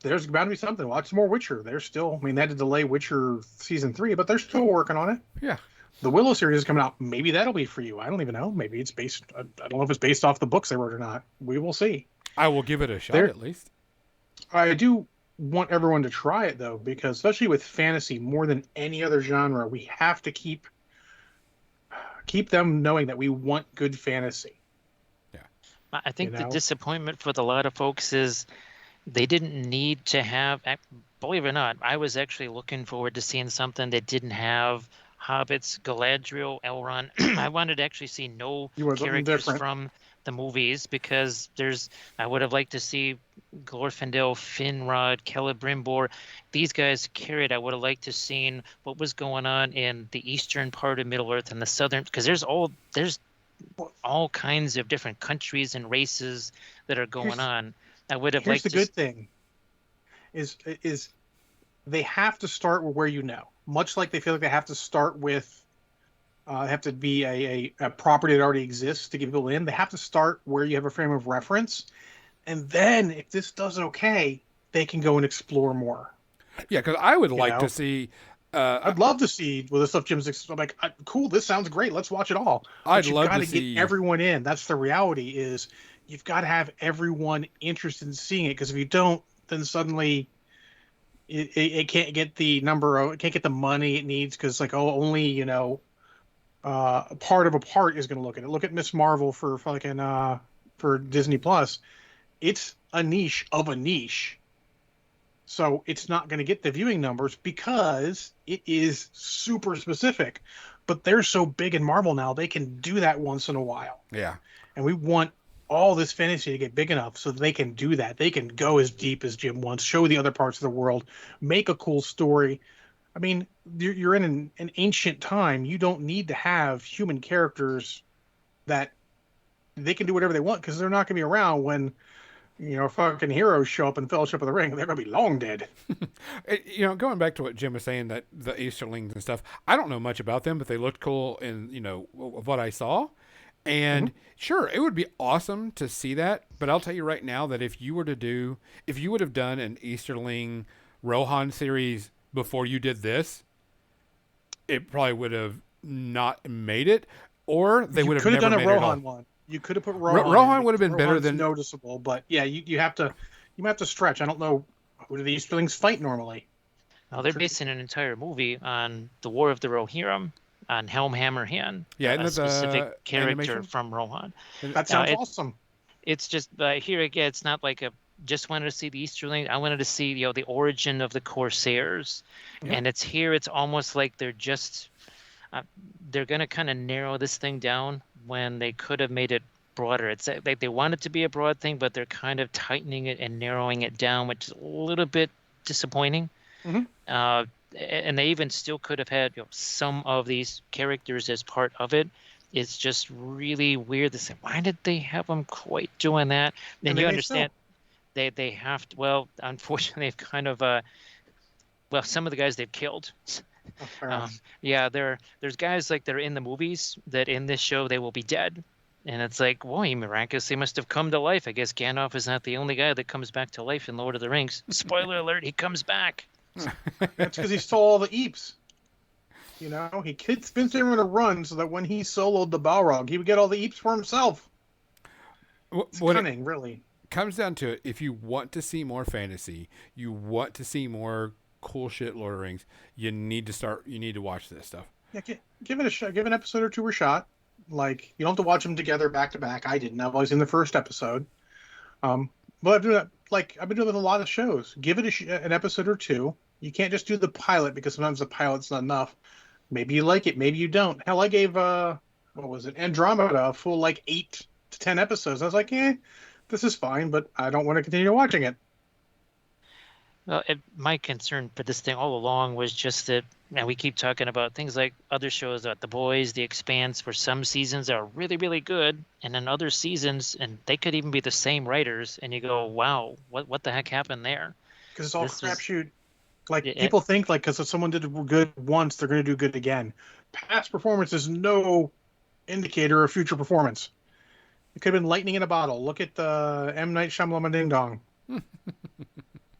There's bound to be something. Watch some more Witcher. They're still, they had to delay Witcher season 3, but they're still working on it. Yeah. The Willow series is coming out. Maybe that'll be for you. I don't even know. Maybe it's based, I don't know if it's based off the books they wrote or not. We will see. I will give it a shot at least. I do want everyone to try it though, because especially with fantasy, more than any other genre, we have to keep them knowing that we want good fantasy. Yeah. I think the disappointment for a lot of folks is they didn't need to have, believe it or not, I was actually looking forward to seeing something that didn't have hobbits, Galadriel, Elrond. I wanted to actually see no You want something characters different. from the movies because I would have liked to see Glorfindel, Finrod, Celebrimbor. These guys carried. I would have liked to seen what was going on in the eastern part of Middle Earth and the southern, because there's all kinds of different countries and races that are going on. I would have Here's liked the to. good thing: is they have to start with where you know. Much like they feel like they have to start with, have to be a property that already exists to get people in. They have to start where you have a frame of reference, and then if this does okay, they can go and explore more. Yeah, because I would You like know? to see. I'd love to see the stuff I'm like, cool, this sounds great. Let's watch it all. I'd But you've love got to to get see. everyone in. That's the reality. Is you've got to have everyone interested in seeing it. Because if you don't, then suddenly it can't get the it can't get the money it needs. Because like, only part of a part is going to look at it. Look at Miss Marvel for fucking for Disney Plus. It's a niche of a niche. So it's not going to get the viewing numbers because it is super specific. But they're so big in Marvel now, they can do that once in a while. Yeah. And we want all this fantasy to get big enough so that they can do that. They can go as deep as Jim wants, show the other parts of the world, make a cool story. I mean, you're in an ancient time. You don't need to have human characters that they can do whatever they want because they're not going to be around when fucking heroes show up in Fellowship of the Ring. They're going to be long dead. Going back to what Jim was saying, that the Easterlings and stuff, I don't know much about them, but they looked cool in, of what I saw. And sure, it would be awesome to see that. But I'll tell you right now that if you would have done an Easterling Rohan series before you did this, it probably would have not made it, or they would have never done a made it at all. Rohan one. You could have put Rohan. Rohan would have been better Rohan's than noticeable, but yeah, you have to stretch. I don't know, who do the Easterlings fight normally? Well, they're basing an entire movie on the War of the Rohirrim, on Helm Hammerhand, a specific character animation from Rohan. That sounds awesome. It's just here again. It's not like just wanted to see the Easterling. I wanted to see the origin of the Corsairs, and it's here. It's almost like they're just they're gonna kind of narrow this thing down when they could have made it broader. It's like they want it to be a broad thing, but they're kind of tightening it and narrowing it down, which is a little bit disappointing. And they even still could have had some of these characters as part of it. It's just really weird to say, why did they have them quite doing that? And you understand they have to. Well, unfortunately, they've kind of some of the guys they've killed. There's guys like they're in the movies that in this show they will be dead, and it's like, boy, miraculously must have come to life. I guess Gandalf is not the only guy that comes back to life in Lord of the Rings. Spoiler alert: he comes back. That's because he stole all the Eeps. He spent him in a run so that when he soloed the Balrog, he would get all the Eeps for himself. It's cunning, really. Comes down to it, if you want to see more fantasy, you want to see more cool shit Lord of the Rings, you need to watch this stuff. Yeah, give it a shot. Give an episode or two a shot. Like, you don't have to watch them together back to back. I didn't. I've always seen the first episode. But I've been doing that with a lot of shows. Give it an episode or two. You can't just do the pilot because sometimes the pilot's not enough. Maybe you like it, maybe you don't. Hell, I gave Andromeda a full 8 to 10 episodes. I was like, this is fine, but I don't want to continue watching it. Well, my concern for this thing all along was just that, and we keep talking about things like other shows, The Boys, The Expanse, where some seasons are really, really good, and then other seasons, and they could even be the same writers, and you go, wow, what the heck happened there? Because it's all crapshoot. People think, because if someone did good once, they're going to do good again. Past performance is no indicator of future performance. It could have been lightning in a bottle. Look at the M. Night Shyamalan Ding Dong.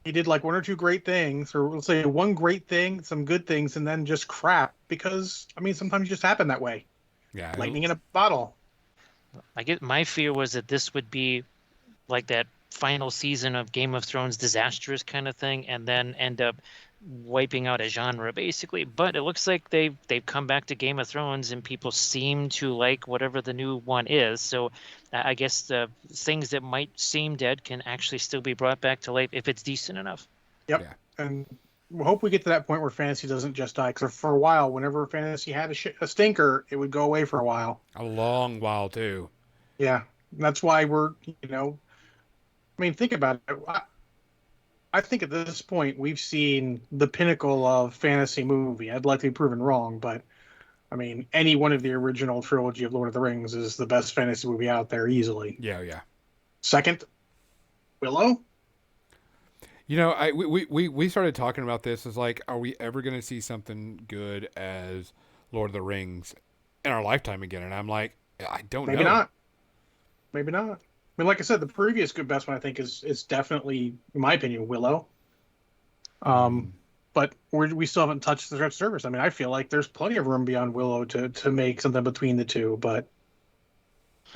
He did one or two great things, or let's say one great thing, some good things, and then just crap. Because sometimes you just happen that way. Yeah, lightning in a bottle. I get my fear was that this would be like that final season of Game of Thrones disastrous kind of thing, and then end up wiping out a genre basically. But it looks like they've come back to Game of Thrones, and people seem to like whatever the new one is. So I guess the things that might seem dead can actually still be brought back to life if it's decent enough. Yep. Yeah. And hope we get to that point where fantasy doesn't just die. Because for a while, whenever fantasy had a stinker, it would go away for a while. A long while too. Yeah, that's why we're, I mean, think about it. I think at this point we've seen the pinnacle of fantasy movie. I'd like to be proven wrong, but I mean, any one of the original trilogy of Lord of the Rings is the best fantasy movie out there easily. Yeah, yeah. Second, Willow. We started talking about this as like, are we ever going to see something good as Lord of the Rings in our lifetime again? And I'm like, I don't know. Maybe not. Maybe not. I mean, like I said, the previous good best one I think is definitely, in my opinion, Willow. But we still haven't touched the Red Service. I mean, I feel like there's plenty of room beyond Willow to make something between the two. But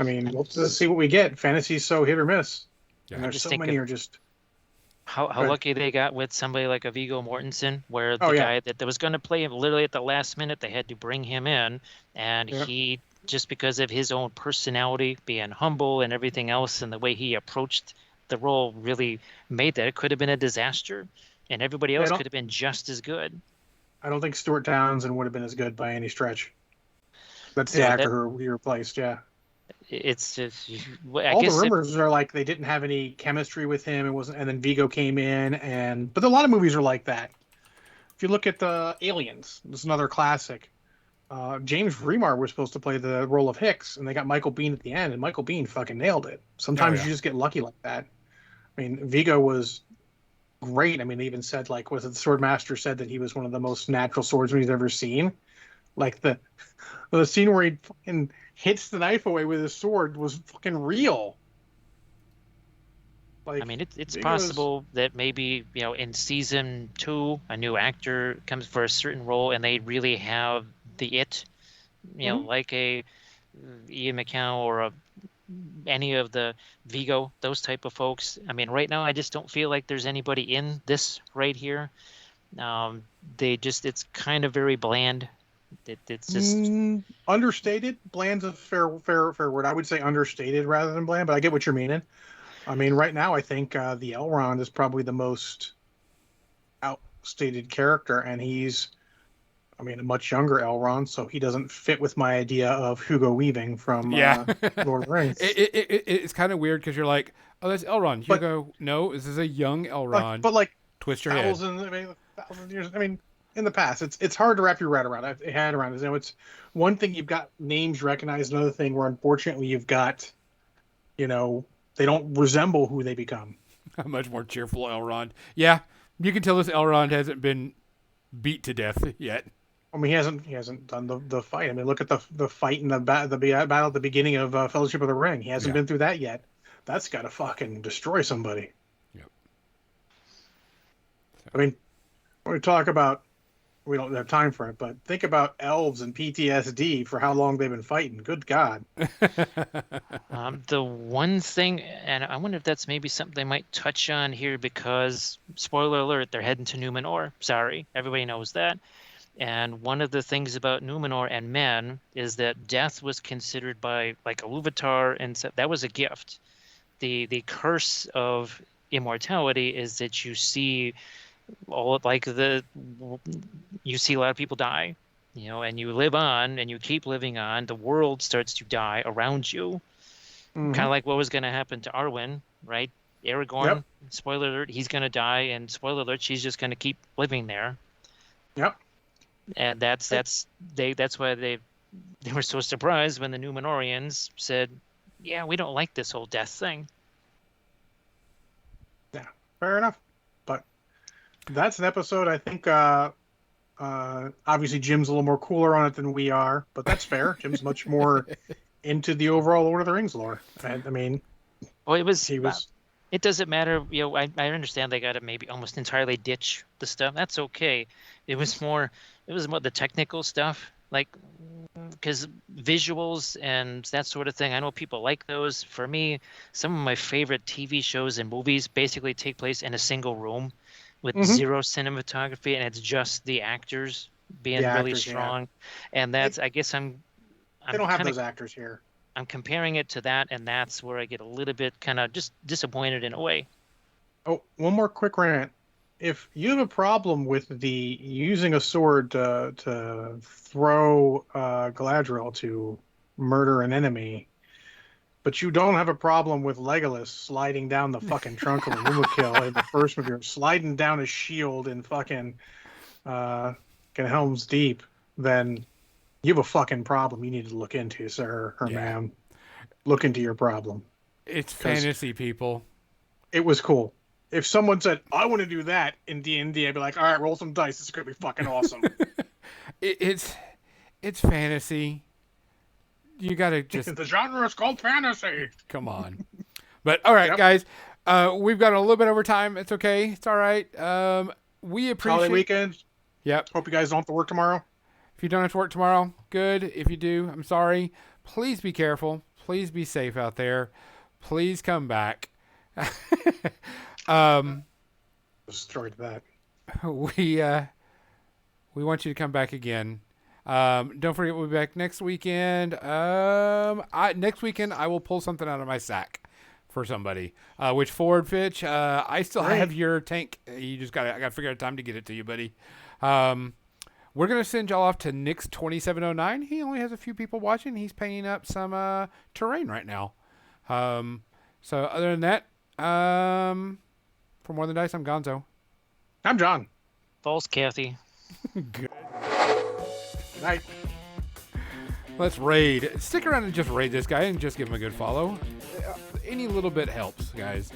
I mean, let's see what we get. Fantasy's so hit or miss. Yeah. And there's so many are just. How lucky they got with somebody like a Viggo Mortensen, where the guy that was going to play him literally at the last minute, they had to bring him in, and he, just because of his own personality, being humble and everything else, and the way he approached the role, really made that. It could have been a disaster, and everybody else could have been just as good. I don't think Stuart Townsend would have been as good by any stretch. That's the actor who he replaced, It's just all the rumors are like they didn't have any chemistry with him. It wasn't, and then Viggo came in, but a lot of movies are like that. If you look at the Aliens, this is another classic. James Remar was supposed to play the role of Hicks, and they got Michael Biehn at the end, and Michael Biehn fucking nailed it. Sometimes you just get lucky like that. I mean, Viggo was great. I mean, they even said, like, was it the Swordmaster said that he was one of the most natural swordsmen he's ever seen. Like the scene where he fucking hits the knife away with his sword was fucking real. Like, I mean, it's possible that maybe, in season 2, a new actor comes for a certain role and they really have like a Ian McKellen or any of the Viggo, those type of folks. I mean, right now, I just don't feel like there's anybody in this right here. It's kind of very bland. It's just understated. Bland's a fair word. I would say understated rather than bland, but I get what you're meaning. I mean, right now I think the Elrond is probably the most outstated character, and he's, I mean, a much younger Elrond, so he doesn't fit with my idea of Hugo Weaving from Lord of the Rings. It's kind of weird because you're like, oh, that's Elrond. Hugo, no, this is a young Elrond. But like, twist your thousand years. I mean, in the past, it's hard to wrap your head around. It's one thing you've got names recognized, another thing where unfortunately you've got, they don't resemble who they become. A much more cheerful Elrond. Yeah, you can tell this Elrond hasn't been beat to death yet. I mean, he hasn't done the fight. I mean, look at the fight in the battle at the beginning of Fellowship of the Ring. He hasn't been through that yet. That's got to fucking destroy somebody. Yep. So. I mean, when we talk about, we don't have time for it, but think about elves and PTSD for how long they've been fighting. Good God. The one thing, and I wonder if that's maybe something they might touch on here, because, spoiler alert, they're heading to Numenor. Sorry, everybody knows that. And one of the things about Numenor and men is that death was considered by, like, Iluvatar, and that was a gift. The curse of immortality is that you see you see a lot of people die, and you live on and you keep living on. The world starts to die around you. Mm-hmm. Kind of like what was going to happen to Arwen, right? Aragorn, spoiler alert, he's going to die, and spoiler alert, she's just going to keep living there. Yep. And that's why they were so surprised when the Numenorians said, yeah, we don't like this whole death thing. Yeah, fair enough. But that's an episode. I think obviously Jim's a little more cooler on it than we are, but that's fair. Jim's much more into the overall Lord of the Rings lore. I mean, well, it doesn't matter. I understand they got to maybe almost entirely ditch the stuff. That's okay. It was more the technical stuff, like, because visuals and that sort of thing, I know people like those. For me, some of my favorite TV shows and movies basically take place in a single room with zero cinematography, and it's just the actors being really strong. Yeah. And that's, I guess they don't have those actors here. I'm comparing it to that, and that's where I get a little bit kind of just disappointed in a way. Oh, one more quick rant. if you have a problem with the using a sword to throw Galadriel to murder an enemy, but you don't have a problem with Legolas sliding down the fucking trunk of a Moonkill in the first movie, or sliding down a shield in fucking Helm's Deep, then you have a fucking problem you need to look into, sir or ma'am. Look into your problem. It's fantasy, people. It was cool. If someone said, I want to do that in D&D, I'd be like, all right, roll some dice. This is going to be fucking awesome. It's fantasy. You got to just... The genre is called fantasy. Come on. But, all right, guys. We've got a little bit over time. It's okay. It's all right. We appreciate... Holiday weekend. Yep. Hope you guys don't have to work tomorrow. If you don't have to work tomorrow, good. If you do, I'm sorry. Please be careful. Please be safe out there. Please come back. Destroyed that. We want you to come back again. Don't forget, we'll be back next weekend. Next weekend I will pull something out of my sack for somebody. Which Ford Fitch? I still have your tank. You just I gotta figure out time to get it to you, buddy. We're gonna send y'all off to Nick's 2709. He only has a few people watching. He's painting up some terrain right now. So other than that, for More Than Dice, I'm Gonzo. I'm John. False Kathy. Good night. Let's raid. Stick around and just raid this guy and just give him a good follow. Any little bit helps, guys.